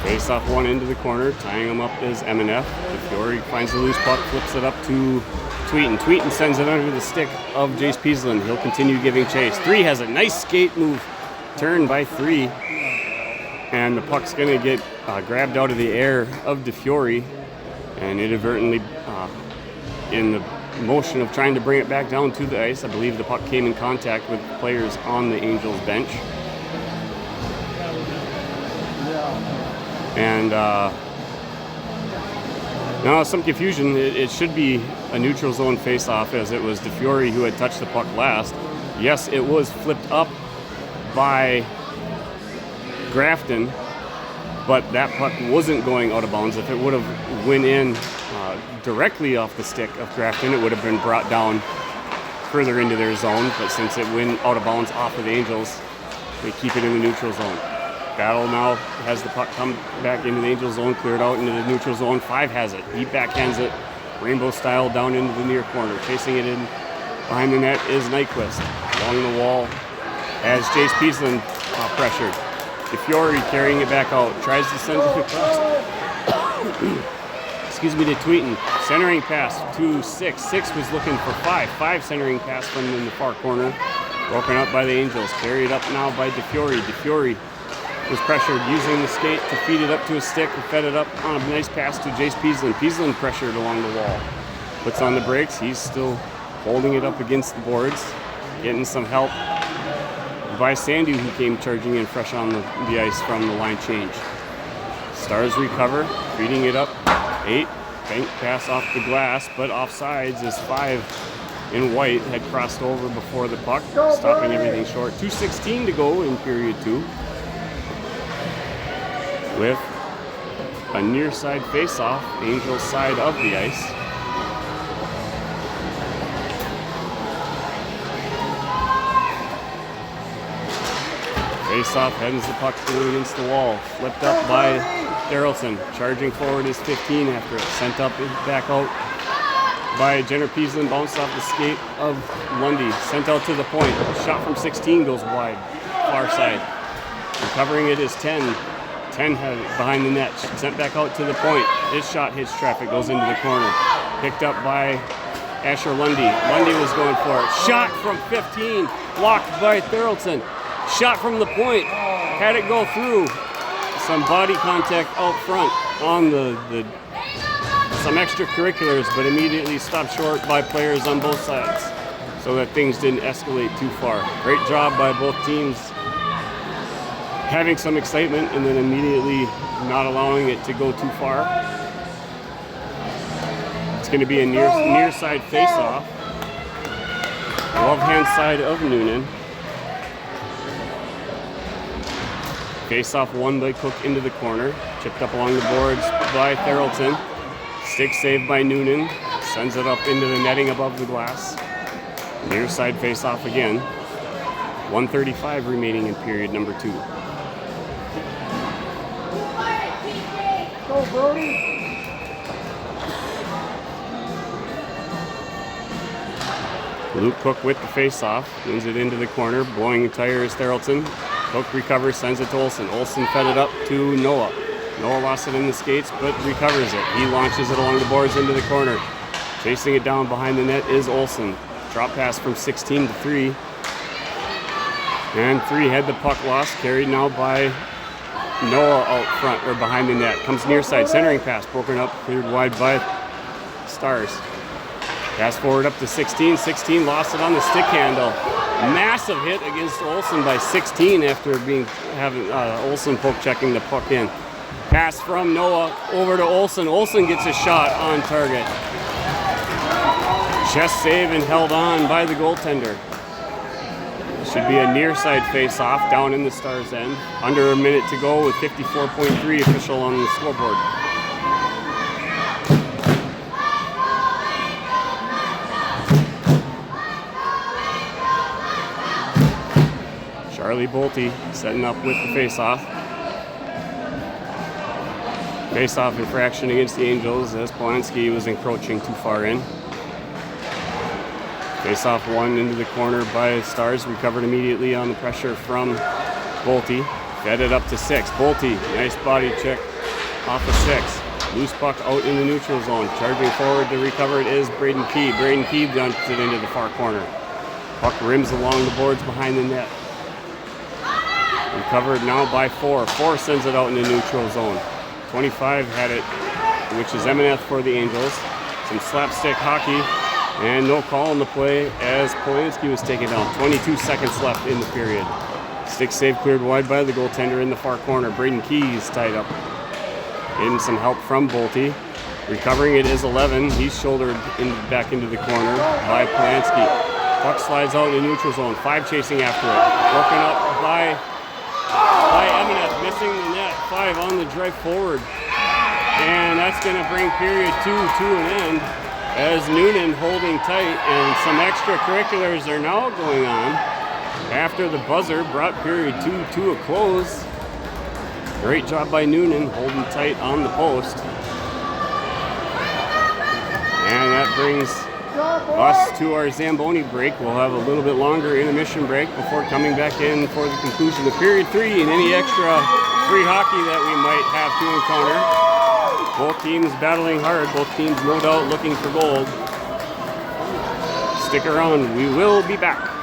Face off one into the corner, tying him up is MNF. DeFiore finds the loose puck, flips it up to Tweeten. Tweeten sends it under the stick of Jace Peaslin. He'll continue giving chase. 3 has a nice skate move, turn by 3. And the puck's going to get grabbed out of the air of DeFiore. And inadvertently, in the motion of trying to bring it back down to the ice, I believe the puck came in contact with players on the Angels bench. And Now, some confusion. It should be a neutral zone face-off, as it was DeFiore who had touched the puck last. Yes, it was flipped up by Grafton, but that puck wasn't going out of bounds. If it would have went in directly off the stick of Grafton, it would have been brought down further into their zone. But since it went out of bounds off of the Angels, they keep it in the neutral zone. Battle now has the puck come back into the Angel zone, cleared out into the neutral zone. 5 has it. He backhands it, rainbow style, down into the near corner. Chasing it in behind the net is Nyquist. Along the wall as Jace Peaslin pressured. DeFiore carrying it back out. Tries to send it across. Excuse me, to Tweeten. Centering pass to 6. 6 was looking for 5. 5 centering pass from in the far corner. Broken up by the Angels. Carried up now by DeFiore. DeFiore was pressured, using the skate to feed it up to his stick and fed it up on a nice pass to Jace Peaslin. Peaslin pressured along the wall. Puts on the brakes. He's still holding it up against the boards. Getting some help by Sandy, who came charging in fresh on the ice from the line change. Stars recover, feeding it up. 8. Bank pass off the glass, but offsides as 5 in white had crossed over before the puck, stopping everything short. 2:16 to go in period 2. With a near side face-off, Angels side of the ice. Face-off, headens the puck through against the wall. Flipped up by Darrelson. Charging forward is 15 after it. Sent up back out by Jenner Peaslin. Bounced off the skate of Lundy. Sent out to the point. Shot from 16 goes wide. Far side. Recovering it is 10. 10 had it behind the net. Sent back out to the point. His shot hits traffic. Goes into the corner. Picked up by Asher Lundy. Lundy was going for it. Shot from 15. Blocked by Thurlton. Shot from the point. Had it go through. Some body contact out front on some extracurriculars, but immediately stopped short by players on both sides, so that things didn't escalate too far. Great job by both teams, having some excitement and then immediately not allowing it to go too far. It's going to be a near side face-off. Love hand side of Noonan. Face-off won by Cook into the corner. Chipped up along the boards by Thurlton. Stick saved by Noonan. Sends it up into the netting above the glass. Near side face-off again. 1:35 remaining in period number 2. Go, Brody. Luke Cook with the face-off. Wins it into the corner. Blowing the tire is Thurlton. Cook recovers, sends it to Olsen. Olsen fed it up to Noah. Noah lost it in the skates, but recovers it. He launches it along the boards into the corner. Chasing it down behind the net is Olsen. Drop pass from 16 to 3. And 3 had the puck lost, carried now by Noah out front, or behind the net. Comes near side, centering pass, broken up, cleared wide by Stars. Pass forward up to 16. 16 lost it on the stick handle. Massive hit against Olsen by 16 after having Olsen poke checking the puck in. Pass from Noah over to Olsen. Olsen gets a shot on target. Chest save and held on by the goaltender. Should be a near side face-off down in the Stars' end. Under a minute to go with 54.3 official on the scoreboard. Charlie Bolte setting up with the face-off. Face-off infraction against the Angels as Polanski was encroaching too far in. Face-off one into the corner by Stars. Recovered immediately on the pressure from Bolte. Fed it up to 6. Bolte, nice body check off of 6. Loose puck out in the neutral zone. Charging forward to recover it is Braden Key. Braden Key dumps it into the far corner. Puck rims along the boards behind the net. Recovered now by 4. 4 sends it out in the neutral zone. 25 had it, which is Emineth for the Angels. Some slapstick hockey and no call on the play as Polanski was taken down. 22 seconds left in the period. Stick save cleared wide by the goaltender in the far corner. Braden Key is tied up. Getting some help from Bolte. Recovering it is 11. He's shouldered back into the corner by Polanski. Puck slides out in the neutral zone. 5 chasing after it. Broken up by Emineth, missing the net. 5 on the drive forward. And that's going to bring period 2 to an end as Noonan holding tight, and some extracurriculars are now going on after the buzzer brought period 2 to a close. Great job by Noonan holding tight on the post. And that brings us to our Zamboni break. We'll have a little bit longer intermission break before coming back in for the conclusion of period 3 and any extra free hockey that we might have to encounter. Both teams battling hard. Both teams no doubt looking for gold. Stick around. We will be back.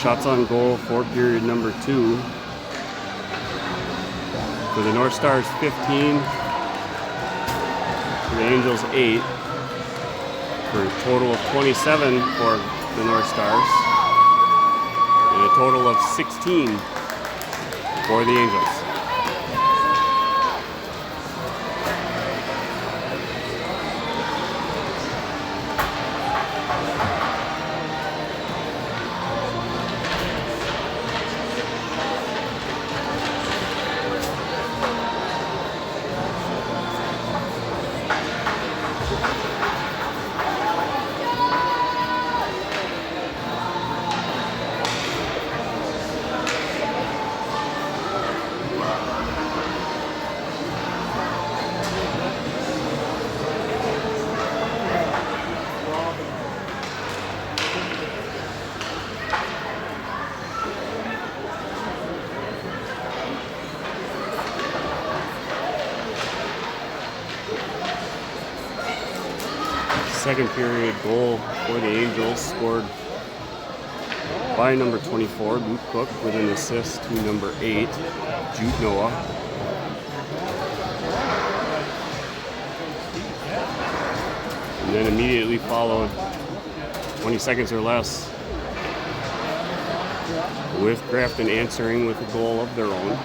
Shots on goal for period number 2. For the North Stars, 15. For the Angels, 8. For a total of 27 for the North Stars. And a total of 16 for the Angels. Second period goal for the Angels scored by number 24, Luke Cook, with an assist to number 8, Jude Noah. And then immediately followed, 20 seconds or less, with Grafton answering with a goal of their own.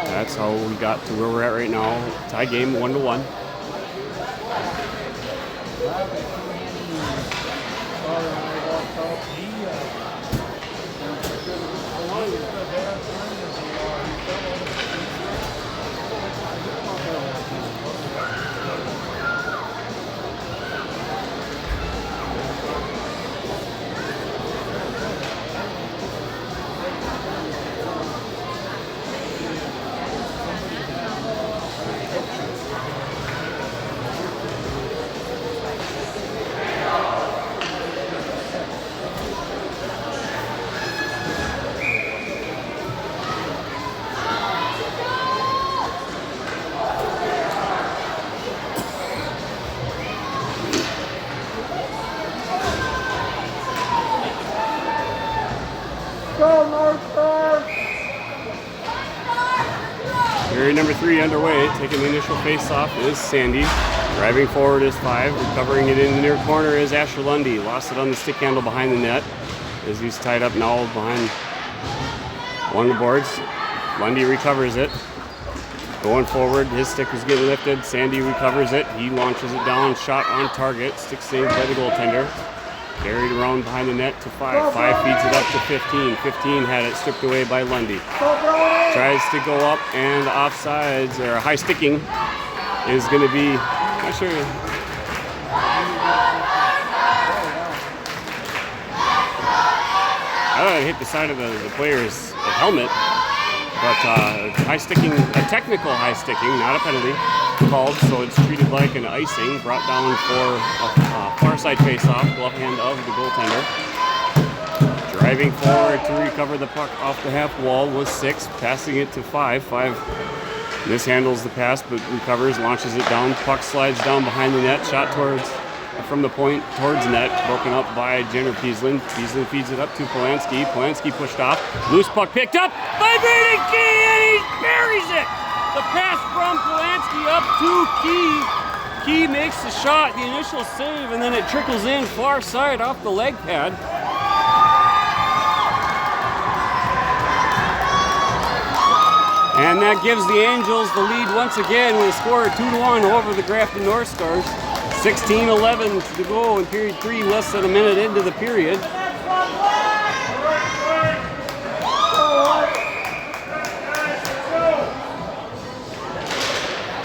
That's how we got to where we're at right now. Tie game 1-1. Period number 3 underway. Taking the initial face-off is Sandy. Driving forward is 5. Recovering it in the near corner is Asher Lundy. Lost it on the stick handle behind the net as he's tied up now behind along the boards. Lundy recovers it. Going forward, his stick is getting lifted. Sandy recovers it. He launches it down. Shot on target. Stick saved by the goaltender. Carried around behind the net to 5. 5 feeds it up to 15. 15 had it stripped away by Lundy. Tries to go up, and offsides, or high sticking, is going to be, not sure. I thought it hit the side of the player's helmet, but high sticking, a technical high sticking, not a penalty called, so it's treated like an icing, brought down for a far side face-off, glove hand of the goaltender. Driving forward to recover the puck off the half wall was 6, passing it to 5. 5 mishandles the pass, but recovers, launches it down. Puck slides down behind the net, shot from the point towards net, broken up by Jenner Peaslin. Peaslin feeds it up to Polanski. Polanski pushed off. Loose puck picked up by Brady Key, and he buries it! The pass from Polanski up to Key. Key makes the shot, the initial save, and then it trickles in far side off the leg pad. And that gives the Angels the lead once again with a score of 2-1 over the Grafton North Stars. 16-11 to go in period 3, less than a minute into the period.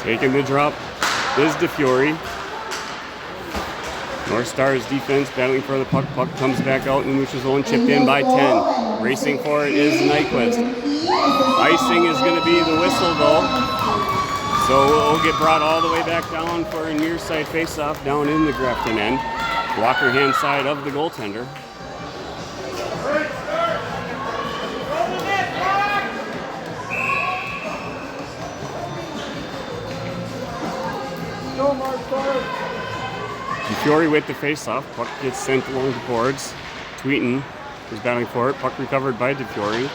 Taking the drop is DeFiore. North Stars defense battling for the puck. Puck comes back out in the neutral zone, chipped in by 10. Racing for it is Nyquist. Icing is going to be the whistle though. So it'll get brought all the way back down for a near side face-off down in the Grafton end. Wachter hand side of the goaltender. DeFiore with the face-off. Puck gets sent along the boards. Tweeten is battling for it. Puck recovered by DeFiore.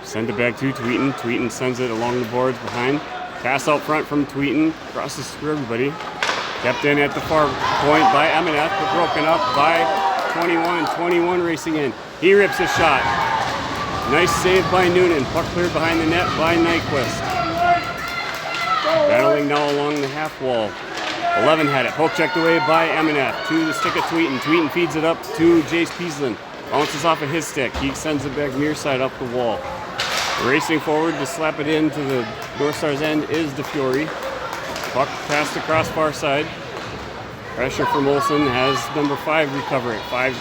Send it back to Tweeten. Tweeten sends it along the boards behind. Pass out front from Tweeten. Crosses through everybody. Kept in at the far point by Emineth, but broken up by 21. 21 racing in. He rips a shot. Nice save by Noonan. Puck cleared behind the net by Nyquist. Battling now along the half wall. 11 had it. Poke checked away by Emineth to the stick of Tweeten. Tweeten feeds it up to Jace Peaslin. Bounces off of his stick. He sends it back near side up the wall. Racing forward to slap it into the North Stars end is DeFiore. Puck passed across far side. Pressure from Olsen has number 5 recover it. 5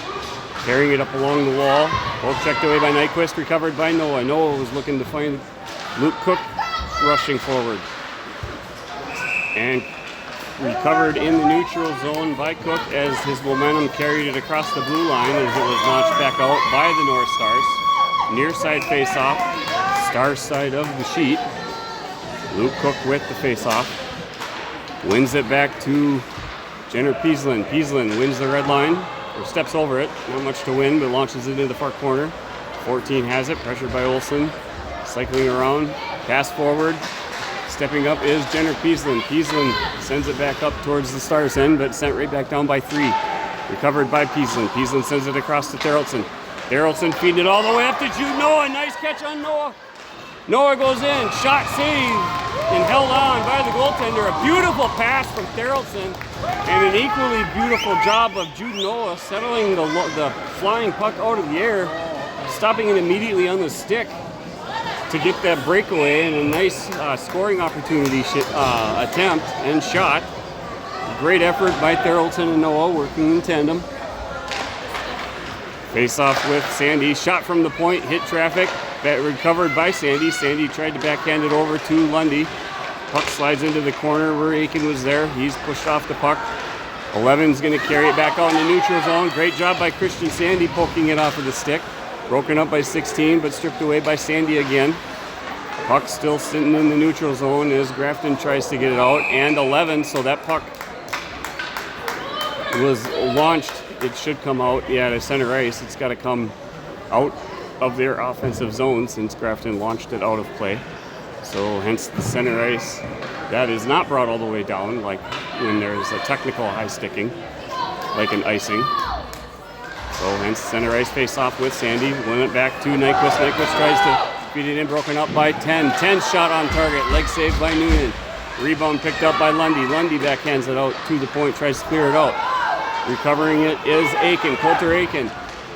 carrying it up along the wall. Poke checked away by Nyquist. Recovered by Noah. Noah was looking to find Luke Cook rushing forward. And recovered in the neutral zone by Cook as his momentum carried it across the blue line as it was launched back out by the North Stars. Near side face-off, Star side of the sheet. Luke Cook with the face-off. Wins it back to Jenner Peaslin. Peaslin wins the red line, or steps over it. Not much to win, but launches it into the far corner. 14 has it, pressured by Olsen. Cycling around, pass forward. Stepping up is Jenner Peaslin. Peaslin sends it back up towards the Stars end, but sent right back down by 3. Recovered by Peaslin. Peaslin sends it across to Therrelson. Therrelson feeding it all the way up to Jude Noah. Nice catch on Noah. Noah goes in. Shot saved and held on by the goaltender. A beautiful pass from Therrelson and an equally beautiful job of Jude Noah settling the flying puck out of the air, stopping it immediately on the stick to get that breakaway and a nice scoring opportunity attempt and shot. Great effort by Therrelson and Noah working in tandem. Face off with Sandy. Shot from the point, hit traffic. That recovered by Sandy. Sandy tried to backhand it over to Lundy. Puck slides into the corner where Aiken was there. He's pushed off the puck. 11's going to carry it back out in the neutral zone. Great job by Christian Sandy poking it off of the stick. Broken up by 16, but stripped away by Sandy again. Puck still sitting in the neutral zone as Grafton tries to get it out. And 11, so that puck was launched. It should come out, to center ice. It's got to come out of their offensive zone since Grafton launched it out of play. So hence the center ice. That is not brought all the way down like when there's a technical high sticking, like an icing. So hence center ice face off with Sandy. Win it back to Nyquist. Nyquist tries to feed it in, broken up by 10. 10 shot on target, leg saved by Noonan. Rebound picked up by Lundy. Lundy backhands it out to the point, tries to clear it out. Recovering it is Aiken, Coulter Aiken.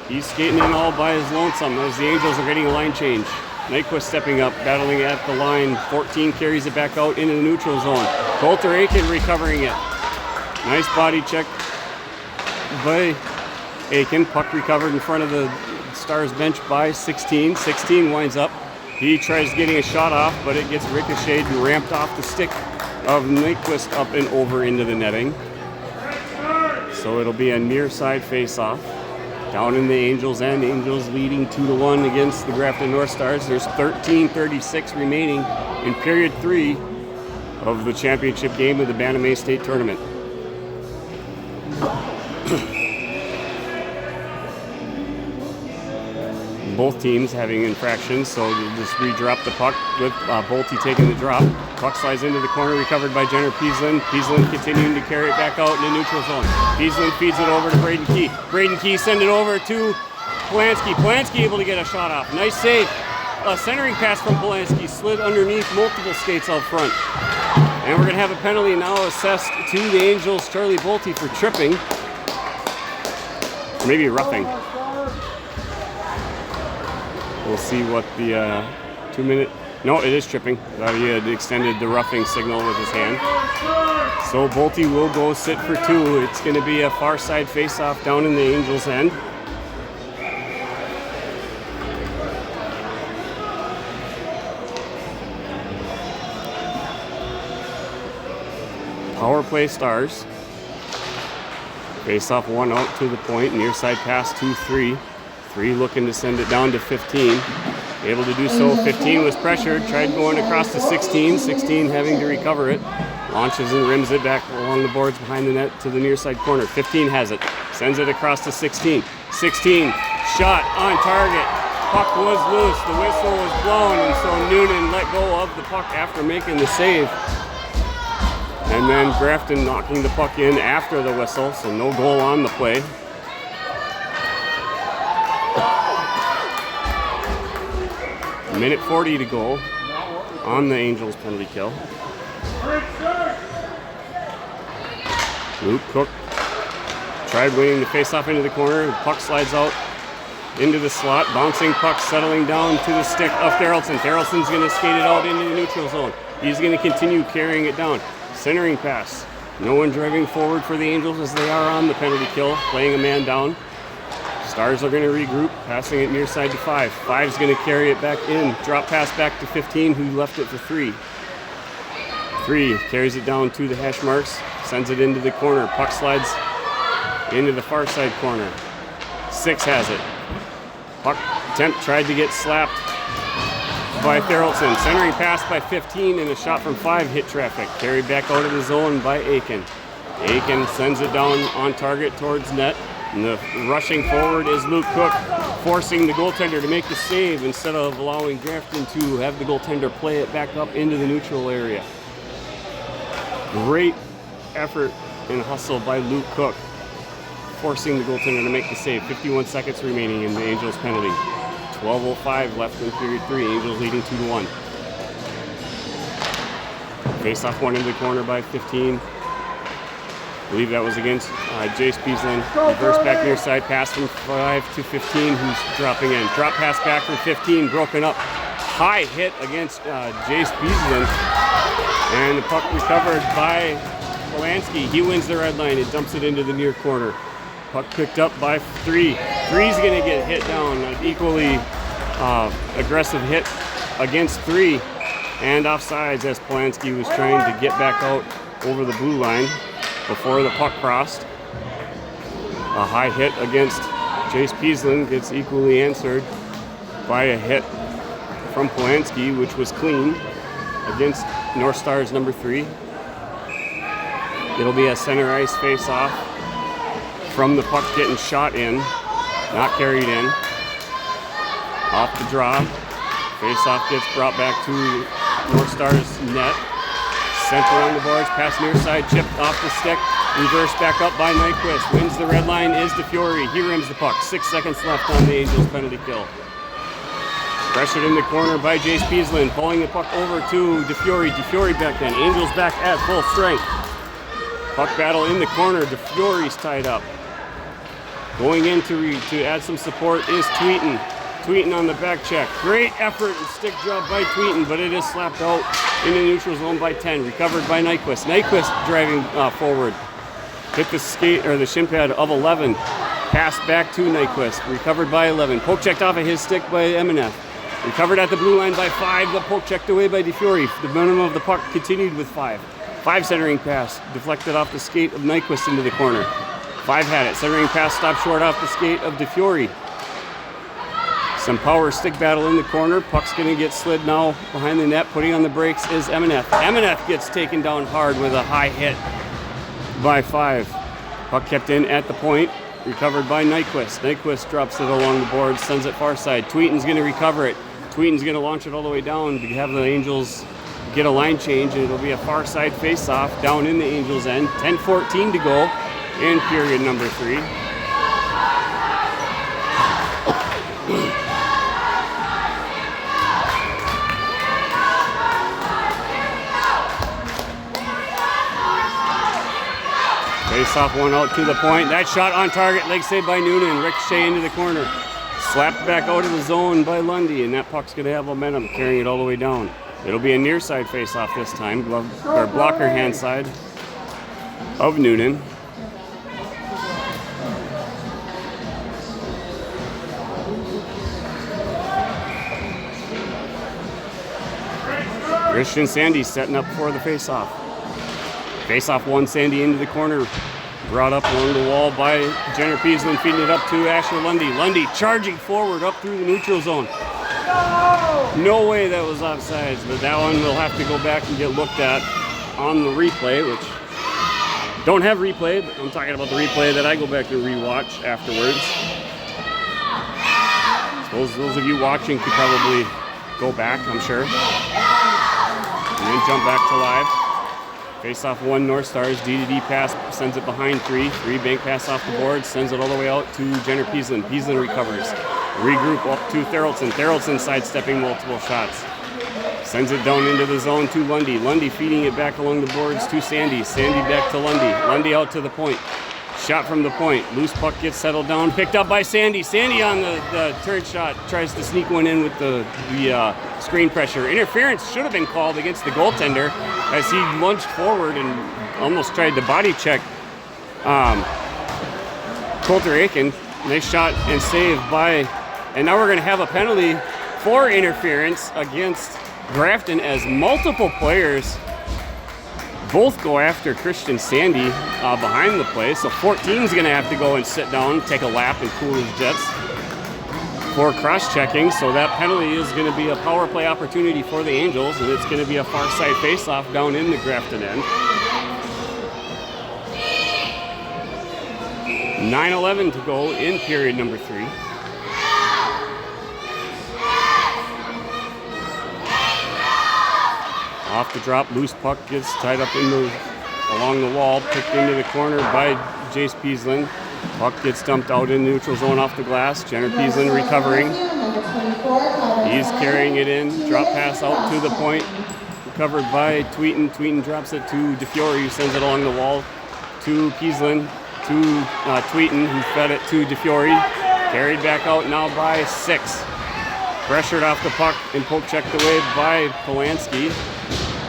He's skating in all by his lonesome as the Angels are getting a line change. Nyquist stepping up, battling at the line. 14 carries it back out into the neutral zone. Coulter Aiken recovering it. Nice body check by Aiken. Puck recovered in front of the Stars bench by 16. 16 winds up. He tries getting a shot off, but it gets ricocheted and ramped off the stick of Nyquist up and over into the netting. So it'll be a near side face-off. Down in the Angels end. Angels leading 2-1 against the Grafton North Stars. There's 13:36 remaining in period 3 of the championship game of the Bantam A State Tournament. Both teams having infractions, so they'll just re-drop the puck with Bolte taking the drop. Puck slides into the corner, recovered by Jenner Peaslin. Peaslin continuing to carry it back out in the neutral zone. Peaslin feeds it over to Braden Key. Braden Key send it over to Polanski. Polanski able to get a shot off. Nice save. A centering pass from Polanski slid underneath multiple skates out front. And we're going to have a penalty now assessed to the Angels' Charlie Bolte for tripping. Maybe roughing. We'll see what the 2-minute No, it is tripping. He had extended the roughing signal with his hand. So Bolte will go sit for 2. It's going to be a far side face-off down in the Angels' end. Power play Stars. Face off 1 out to the point. Near side pass 2-3. 3 looking to send it down to 15. Able to do so. 15 was pressured. Tried going across to 16. 16 having to recover it. Launches and rims it back along the boards behind the net to the near side corner. 15 has it. Sends it across to 16. 16. Shot on target. Puck was loose. The whistle was blown. And so Noonan let go of the puck after making the save. And then Grafton knocking the puck in after the whistle, so no goal on the play. Minute 40 to go on the Angels penalty kill. Luke Cook tried winning the faceoff into the corner. The puck slides out into the slot. Bouncing puck settling down to the stick of Therrelson. Therrelson's going to skate it out into the neutral zone. He's going to continue carrying it down. Centering pass. No one driving forward for the Angels as they are on the penalty kill, playing a man down. Stars are going to regroup, passing it near side to 5. 5's going to carry it back in. Drop pass back to 15, who left it for 3. 3 carries it down to the hash marks, sends it into the corner. Puck slides into the far side corner. 6 has it. Puck attempt tried to get slapped by Therrelson. Centering pass by 15 and a shot from 5 hit traffic. Carried back out of the zone by Aiken. Aiken sends it down on target towards net. And the rushing forward is Luke Cook, forcing the goaltender to make the save instead of allowing Grafton to have the goaltender play it back up into the neutral area. Great effort and hustle by Luke Cook, forcing the goaltender to make the save. 51 seconds remaining in the Angels penalty. 12:05 left in period 3. Angels leading 2-1. Face off 1 into the corner by 15. I believe that was against Jace Beaslin. Reverse back near side pass from 5 to 15, who's dropping in. Drop pass back from 15, broken up. High hit against Jace Beaslin. And the puck recovered by Polanski. He wins the red line and dumps it into the near corner. Puck picked up by 3. 3's going to get hit down. An equally aggressive hit against 3. And offsides as Polanski was trying to get back out over the blue line before the puck crossed. A high hit against Jace Beaslin gets equally answered by a hit from Polanski, which was clean against North Stars number 3. It'll be a center ice face-off from the puck getting shot in, not carried in. Off the draw, face-off gets brought back to North Stars net. Center on the boards, pass near side, chipped off the stick, reversed back up by Nyquist. Wins the red line is DeFiore. He rims the puck. 6 seconds left on the Angels penalty kill. Pressured in the corner by Jace Beaslin, pulling the puck over to DeFiore. DeFiore back then. Angels back at full strength. Puck battle in the corner. DeFiore's tied up. Going in to add some support is Tweeten. Tweeten on the back check. Great effort and stick job by Tweeten, but it is slapped out in the neutral zone by 10. Recovered by Nyquist. Nyquist driving forward. Hit the skate or the shin pad of 11. Pass back to Nyquist. Recovered by 11. Poke checked off of his stick by Eminef. Recovered at the blue line by 5, but poke checked away by DeFiore. The minimum of the puck continued with 5. 5 centering pass, deflected off the skate of Nyquist into the corner. 5 had it. Centering pass stopped short off the skate of DeFiore. Some power stick battle in the corner. Puck's going to get slid now behind the net. Putting on the brakes is Eminef. Eminef gets taken down hard with a high hit by 5. Puck kept in at the point. Recovered by Nyquist. Nyquist drops it along the board, sends it far side. Tweeten's going to recover it. Tweeten's going to launch it all the way down to have the Angels get a line change, and it'll be a far side face-off down in the Angels' end. 10:14 to go in period number 3. Face-off 1 out to the point. That shot on target, leg saved by Noonan. Ricochet into the corner. Slapped back out of the zone by Lundy, and that puck's going to have momentum, carrying it all the way down. It'll be a near side face-off this time, blocker hand side of Noonan. Christian Sandy setting up for the face-off. Face-off one, Sandy into the corner. Brought up along the wall by Jenner Peasland, feeding it up to Asher Lundy. Lundy charging forward up through the neutral zone. No way that was offsides, but that one will have to go back and get looked at on the replay, which don't have replay, but I'm talking about the replay that I go back and rewatch afterwards. So those of you watching could probably go back, I'm sure, and then jump back to live. Face off one, North Stars, D-to-D pass, sends it behind three bank pass off the board, sends it all the way out to Jenner Peasland. Peasland recovers. Regroup up to Therrelson. Therrelson sidestepping multiple shots. Sends it down into the zone to Lundy. Lundy feeding it back along the boards to Sandy. Sandy back to Lundy. Lundy out to the point. Shot from the point. Loose puck gets settled down. Picked up by Sandy. Sandy on the turn shot. Tries to sneak one in with the screen pressure. Interference should have been called against the goaltender as he lunged forward and almost tried to body check Coulter Aiken. Nice shot and save by, and now we're going to have a penalty for interference against Grafton as multiple players both go after Christian Sandy behind the play. So 14's going to have to go and sit down, take a lap, and cool his jets for cross-checking. So that penalty is going to be a power play opportunity for the Angels, and it's going to be a far side face-off down in the Grafton end. 9:11 to go in period number 3. Off the drop, loose puck gets tied up along the wall, picked into the corner by Jace Peasland. Puck gets dumped out in neutral zone off the glass. Jenner Peasland recovering. He's carrying it in. Drop pass out to the point. Recovered by Tweeten. Tweeten drops it to DeFiore, who sends it along the wall to Peasland. To Tweeten, who fed it to DeFiore. Carried back out now by 6. Pressured off the puck and poke checked away by Polanski.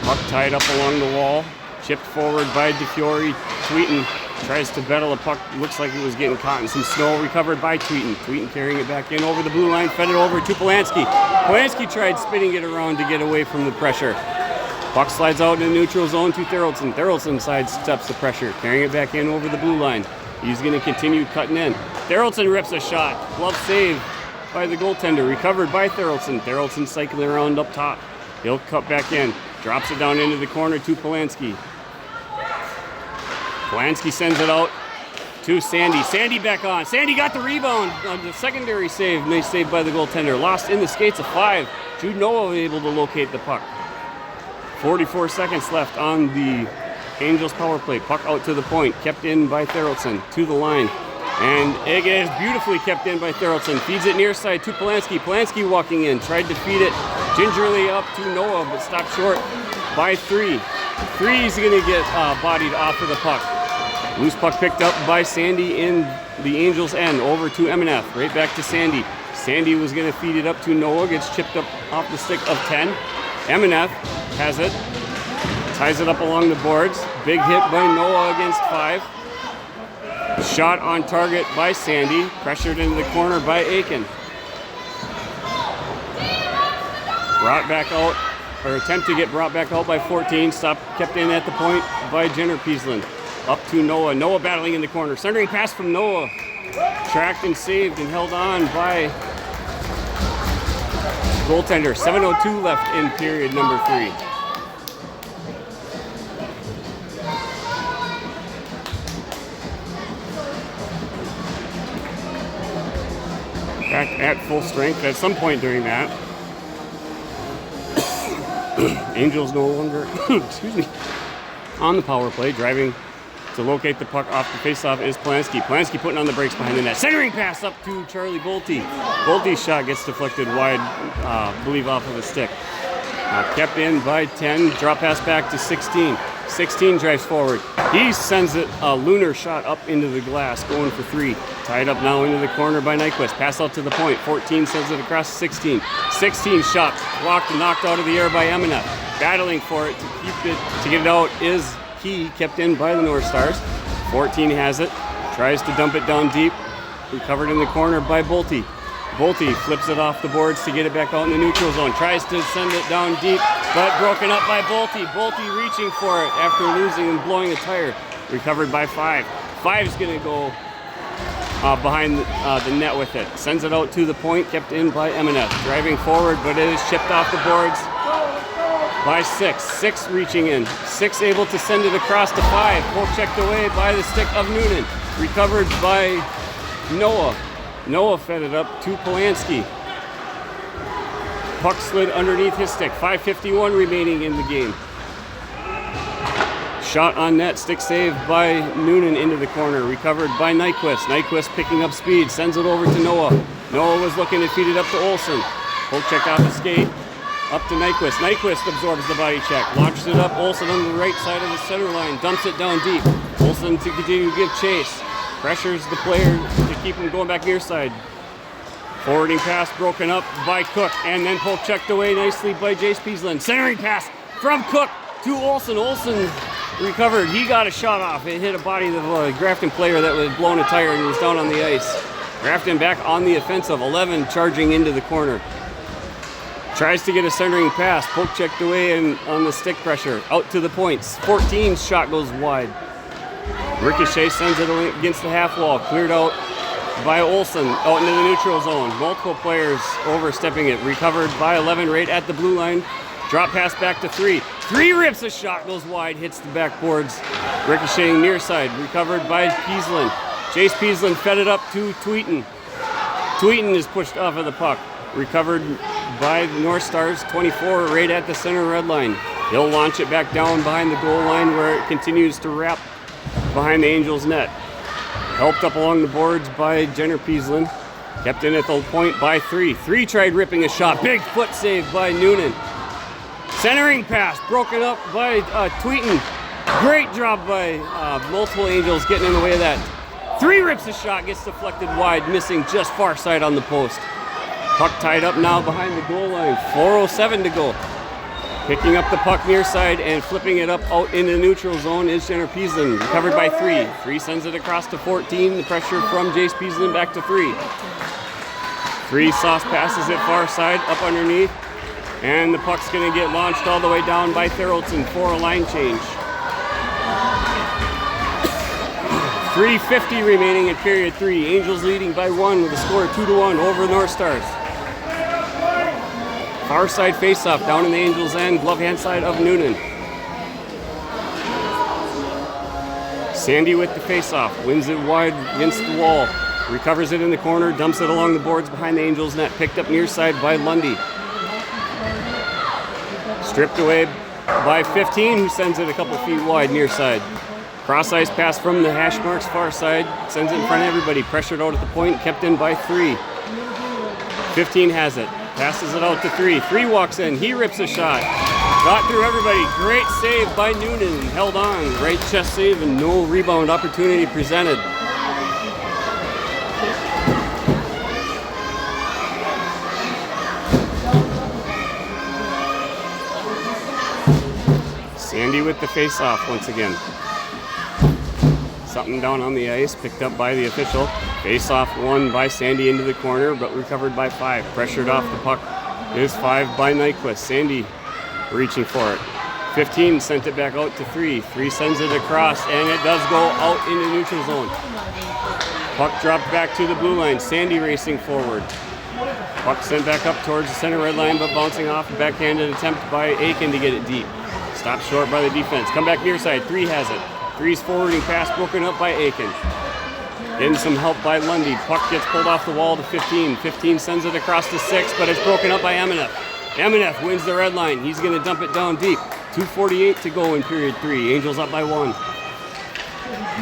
Puck tied up along the wall. Chipped forward by DeFiore. Tweeten tries to battle a puck. Looks like it was getting caught in some snow. Recovered by Tweeten. Tweeten carrying it back in over the blue line. Fed it over to Polanski. Polanski tried spinning it around to get away from the pressure. Puck slides out in the neutral zone to Therrelson. Therrelson sidesteps the pressure, carrying it back in over the blue line. He's going to continue cutting in. Therrelson rips a shot. Glove save by the goaltender. Recovered by Therrelson. Therrelson cycling around up top. He'll cut back in. Drops it down into the corner to Polanski. Polanski sends it out to Sandy. Sandy back on. Sandy got the rebound on the secondary save. Nice save by the goaltender. Lost in the skates of 5. Jude Noah able to locate the puck. 44 seconds left on the Angels power play. Puck out to the point. Kept in by Therrelson to the line. And it is beautifully kept in by Therrelson. Feeds it near side to Polanski. Polanski walking in. Tried to feed it gingerly up to Noah, but stopped short by 3. 3's going to get bodied off of the puck. Loose puck picked up by Sandy in the Angels' end. Over to MNF. Right back to Sandy. Sandy was going to feed it up to Noah. Gets chipped up off the stick of 10. MNF has it. Ties it up along the boards. Big hit by Noah against 5. Shot on target by Sandy. Pressured into the corner by Aiken. Brought back out, or attempt to get brought back out by 14. Kept in at the point by Jenner Peasland. Up to Noah. Noah battling in the corner. Centering pass from Noah. Tracked and saved and held on by goaltender. 7:02 left in period number 3. Back at full strength at some point during that. Angels no longer excuse me, on the power play. Driving to locate the puck off the faceoff is Polanski. Polanski putting on the brakes behind the net. Centering pass up to Charlie Bolte. Bolte's shot gets deflected wide, I believe off of the stick. Kept in by 10. Drop pass back to 16. 16 drives forward. He sends it a lunar shot up into the glass, going for 3. Tied up now into the corner by Nyquist. Pass out to the point. 14 sends it across 16. 16 shot blocked and knocked out of the air by Emina. Battling for it to keep it, to get it out is Key, kept in by the North Stars. 14 has it. Tries to dump it down deep. Recovered in the corner by Bolte. Bolte flips it off the boards to get it back out in the neutral zone. Tries to send it down deep, but broken up by Bolte. Bolte reaching for it after losing and blowing a tire. Recovered by 5. 5's going to go behind the net with it. Sends it out to the point, kept in by Emineth. Driving forward, but it is chipped off the boards by 6. 6 reaching in. 6 able to send it across to 5. Poke checked away by the stick of Noonan. Recovered by Noah. Noah fed it up to Polanski. Puck slid underneath his stick. 5:51 remaining in the game. Shot on net, stick saved by Noonan into the corner. Recovered by Nyquist. Nyquist picking up speed, sends it over to Noah. Noah was looking to feed it up to Olsen. Poke check off the skate. Up to Nyquist. Nyquist absorbs the body check. Launches it up. Olsen on the right side of the center line. Dumps it down deep. Olsen to continue to give chase. Pressures the player to keep him going back near side. Forwarding pass broken up by Cook. And then poke checked away nicely by Jace Peasland. Centering pass from Cook to Olsen. Olsen recovered. He got a shot off. It hit a body of a Grafton player that was blown a tire and was down on the ice. Grafton back on the offensive. 11 charging into the corner. Tries to get a centering pass. Poke checked away and on the stick pressure. Out to the points. 14 shot goes wide. Ricochet sends it against the half wall. Cleared out by Olsen. Out into the neutral zone. Multiple players overstepping it. Recovered by 11 right at the blue line. Drop pass back to 3. 3 rips a shot, goes wide, hits the backboards. Ricocheting near side. Recovered by Peasland. Chase Peasland fed it up to Tweeten. Tweeten is pushed off of the puck. Recovered by the North Stars, 24 right at the center red line. He'll launch it back down behind the goal line where it continues to wrap behind the Angels net. Helped up along the boards by Jenner Peasland. Kept in at the point by 3. 3 tried ripping a shot. Big foot save by Noonan. Centering pass broken up by Tweeten. Great job by multiple Angels getting in the way of that. 3 rips a shot, gets deflected wide, missing just far side on the post. Puck tied up now behind the goal line. 4:07 to go. Picking up the puck near side and flipping it up out in the neutral zone is Jenner Peasland. Recovered by 3. 3 sends it across to 14. The pressure from Jace Peasland back to 3. 3 sauce passes it far side up underneath. And the puck's going to get launched all the way down by Therrelton for a line change. 3:50 remaining in period 3. Angels leading by 1 with a score of 2-1 over North Stars. Far side faceoff down in the Angels' end, glove hand side of Noonan. Sandy with the faceoff, wins it wide against the wall. Recovers it in the corner, dumps it along the boards behind the Angels' net. Picked up near side by Lundy. Stripped away by 15, who sends it a couple feet wide near side. Cross ice pass from the hash marks far side, sends it in front of everybody. Pressured out at the point, kept in by 3. 15 has it, passes it out to 3. 3 walks in, he rips a shot. Got through everybody, great save by Noonan. Held on, right chest save and no rebound opportunity presented. Sandy with the face-off once again. Something down on the ice, picked up by the official. Face-off won by Sandy into the corner, but recovered by 5. Pressured off the puck is 5 by Nyquist. Sandy reaching for it. 15 sent it back out to 3. 3 sends it across, and it does go out in the neutral zone. Puck dropped back to the blue line. Sandy racing forward. Puck sent back up towards the center red line, but bouncing off a backhanded attempt by Aiken to get it deep. Stopped short by the defense. Come back near side. 3 has it. 3's forwarding pass broken up by Aiken. Getting some help by Lundy. Puck gets pulled off the wall to 15. 15 sends it across to 6, but it's broken up by Emineth. Emineth wins the red line. He's going to dump it down deep. 2:48 to go in period 3. Angels up by 1.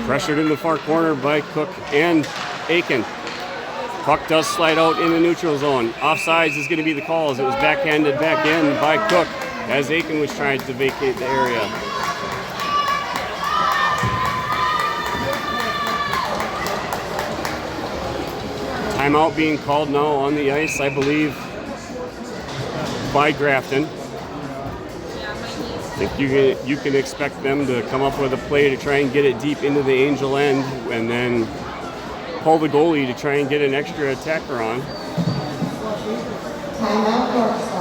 Pressured in the far corner by Cook and Aiken. Puck does slide out in the neutral zone. Offsides is going to be the call as it was backhanded back in by Cook as Aiken was trying to vacate the area. Timeout being called now on the ice, I believe, by Grafton. I think you can expect them to come up with a play to try and get it deep into the Angel end and then pull the goalie to try and get an extra attacker on. Timeout Yorkshire.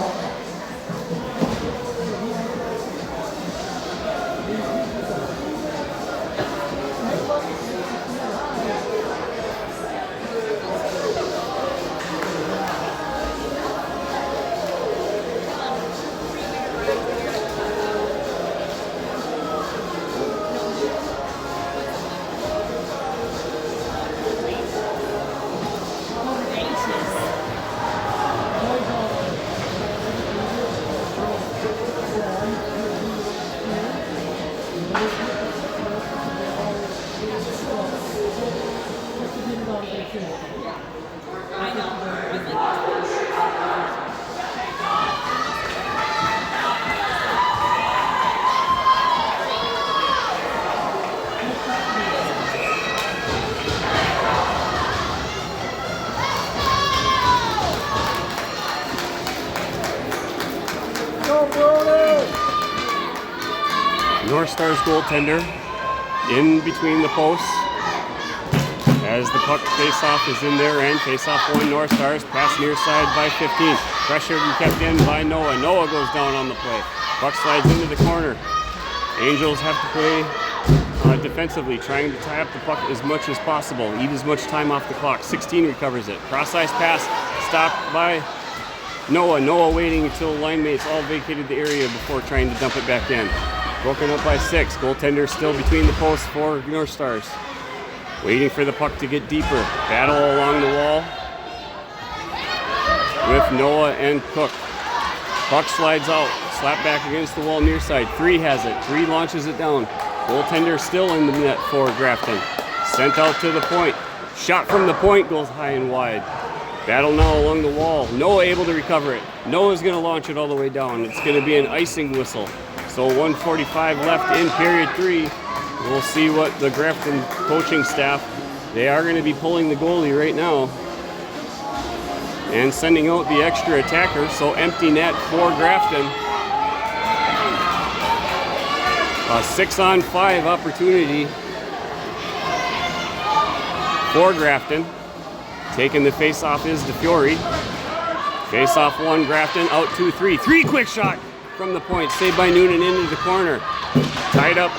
North Stars goaltender in between the posts as the puck face-off is in their end. Face-off one, North Stars, pass near side by 15. Pressured and kept in by Noah. Noah goes down on the play. Puck slides into the corner. Angels have to play defensively, trying to tie up the puck as much as possible, eat as much time off the clock. 16 recovers it. Cross-ice pass, stopped by Noah. Noah waiting until line mates all vacated the area before trying to dump it back in. Broken up by 6. Goaltender still between the posts for North Stars. Waiting for the puck to get deeper. Battle along the wall with Noah and Cook. Puck slides out. Slap back against the wall near side. 3 has it. 3 launches it down. Goaltender still in the net for Grafton. Sent out to the point. Shot from the point goes high and wide. Battle now along the wall. Noah able to recover it. Noah's going to launch it all the way down. It's going to be an icing whistle. So 1:45 left in period 3. We'll see what the Grafton coaching staff, they are going to be pulling the goalie right now and sending out the extra attacker. So empty net for Grafton. A 6-on-5 opportunity for Grafton. Taking the face-off is DeFiore. Face-off 1, Grafton, out 2-3. 3 quick shot from the point, saved by Noonan into the corner. Tied up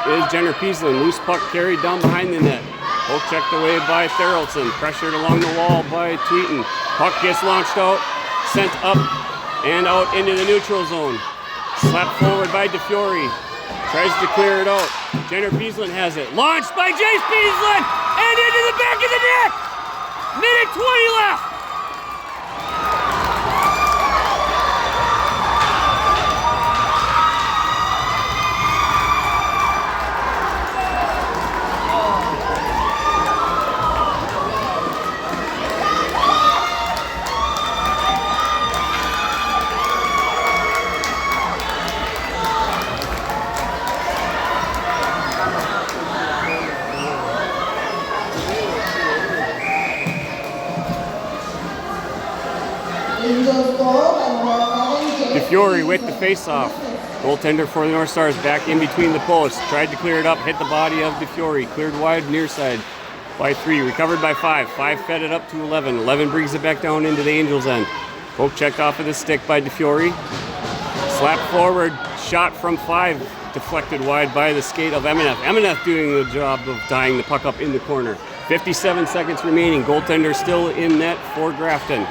is Jenner Peaslin. Loose puck carried down behind the net. Poke checked away by Therrelson. Pressured along the wall by Tweeten. Puck gets launched out, sent up and out into the neutral zone. Slapped forward by DeFiore. Tries to clear it out. Jenner Peaslin has it. Launched by Jace Peaslin and into the back of the net. Minute 20 left. DeFiore with the face-off. Goaltender for the North Stars back in between the posts. Tried to clear it up, hit the body of DeFiore. Cleared wide near side by 3. Recovered by 5. 5 fed it up to 11. 11 brings it back down into the Angels' end. Poke checked off of the stick by DeFiore. Slap forward. Shot from 5. Deflected wide by the skate of Emeneth. Emeneth doing the job of tying the puck up in the corner. 57 seconds remaining. Goaltender still in net for Grafton.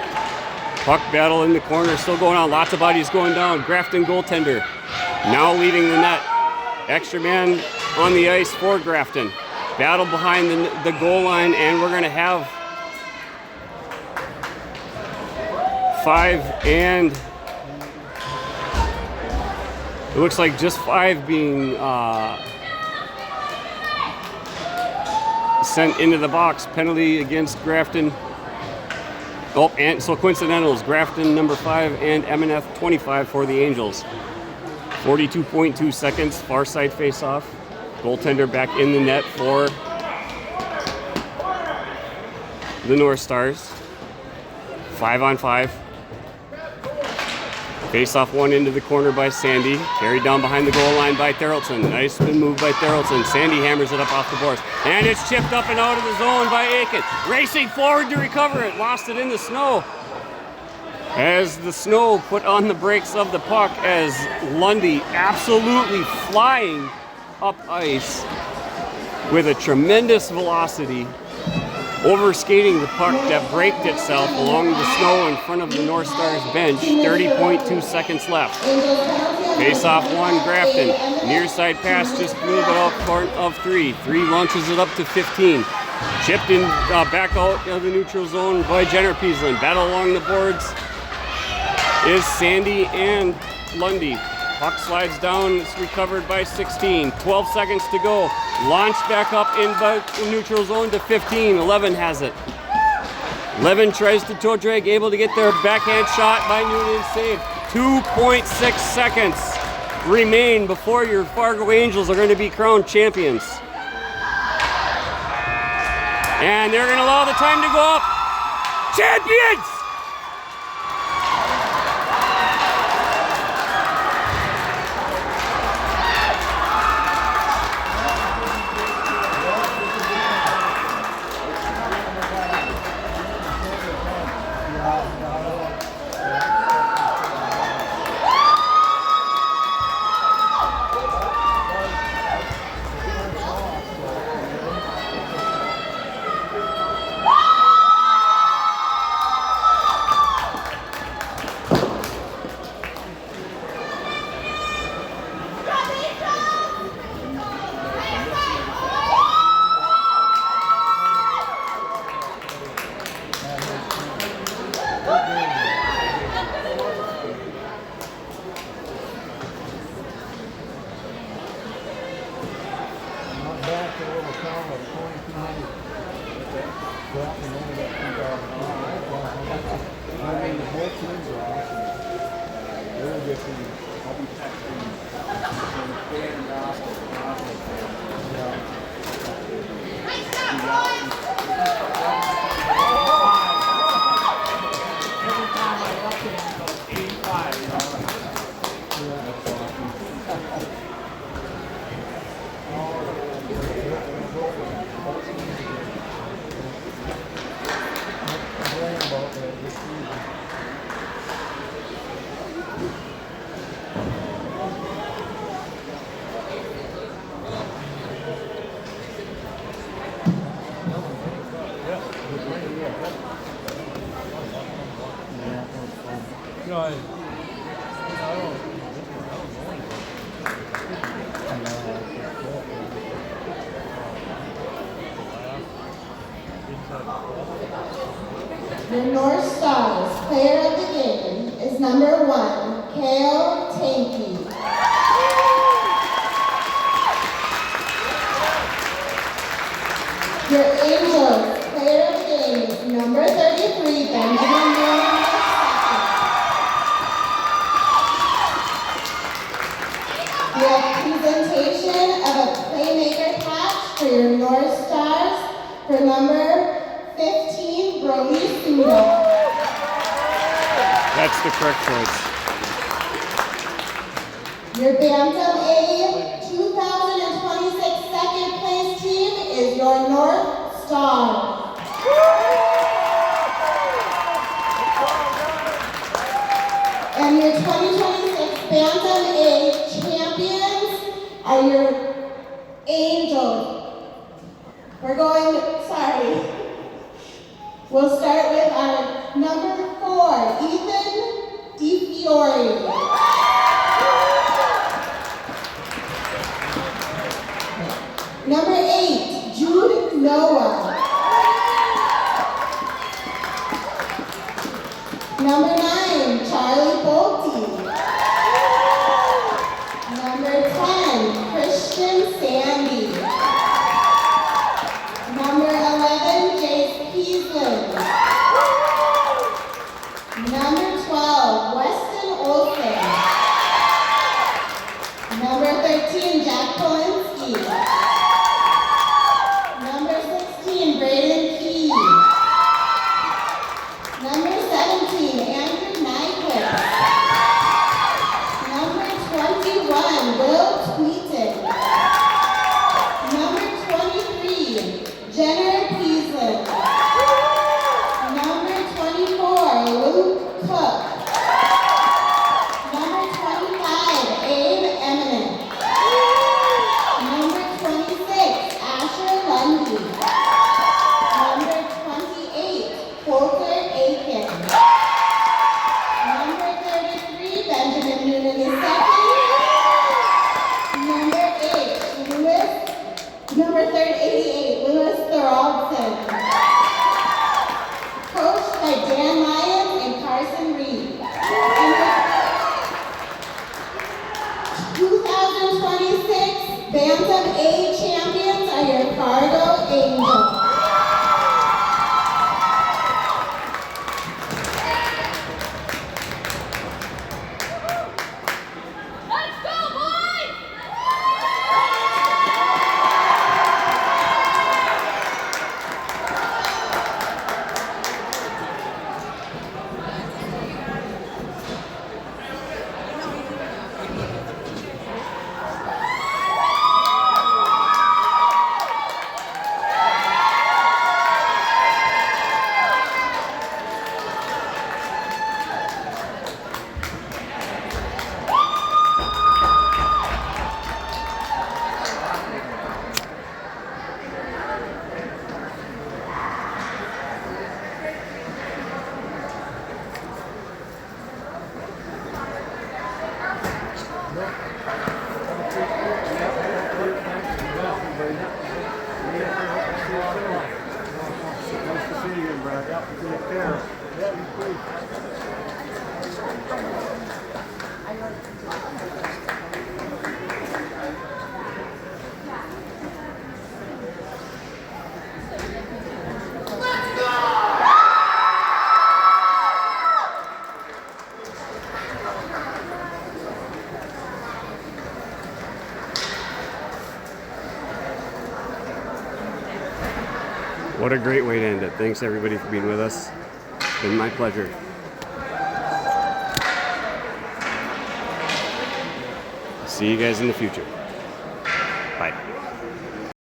Puck battle in the corner still going on. Lots of bodies going down. Grafton goaltender now leaving the net. Extra man on the ice for Grafton. Battle behind the goal line, and we're going to have 5 and it looks like just 5 being sent into the box. Penalty against Grafton. Oh, and so coincidentals, Grafton number 5 and Emeneth 25 for the Angels. 42.2 seconds, far side face-off. Goaltender back in the net for the North Stars. 5-on-5. Face-off one into the corner by Sandy. Carried down behind the goal line by Therrelton. Nice spin move by Therrelton. Sandy hammers it up off the boards. And it's chipped up and out of the zone by Aiken. Racing forward to recover it. Lost it in the snow. As the snow put on the brakes of the puck as Lundy absolutely flying up ice with a tremendous velocity, overskating the puck that braked itself along the snow in front of the North Stars bench. 30.2 seconds left. Face-off one, Grafton. Near side pass, just blew it out front of 3. 3 launches it up to 15. Chipped in, back out of the neutral zone by Jenner Peaslin. Battle along the boards is Sandy and Lundy. Puck slides down, it's recovered by 16. 12 seconds to go. Launched back up in the neutral zone to 15. 11 has it. 11 tries to toe drag, able to get their backhand shot by Noonan, saved. 2.6 seconds remain before your Fargo Angels are going to be crowned champions. And they're going to allow the time to go up. Champions! The North Stars player of the game is number 1, Kale Tanky. Your Angels player of the game is number 33, Benjamin Moore. We have presentation of a playmaker patch for your North Stars for number 15, Brody Suda. That's the correct choice. Your Bantam A 2026 second place team is your North Star. And your 2026 Bantam A champions are your Angels. We're going, sorry. We'll start with our number 4, Ethan DiFiore. Number 8, Jude Noah. Number 9, Charlie Bolte. Number 10, Christian Sandy. Number 11, Jace Peaslin. Number 12, Weston Olsen. Number 13, Jack Polinsky. What a great way to end it. Thanks everybody for being with us. It's been my pleasure. See you guys in the future. Bye.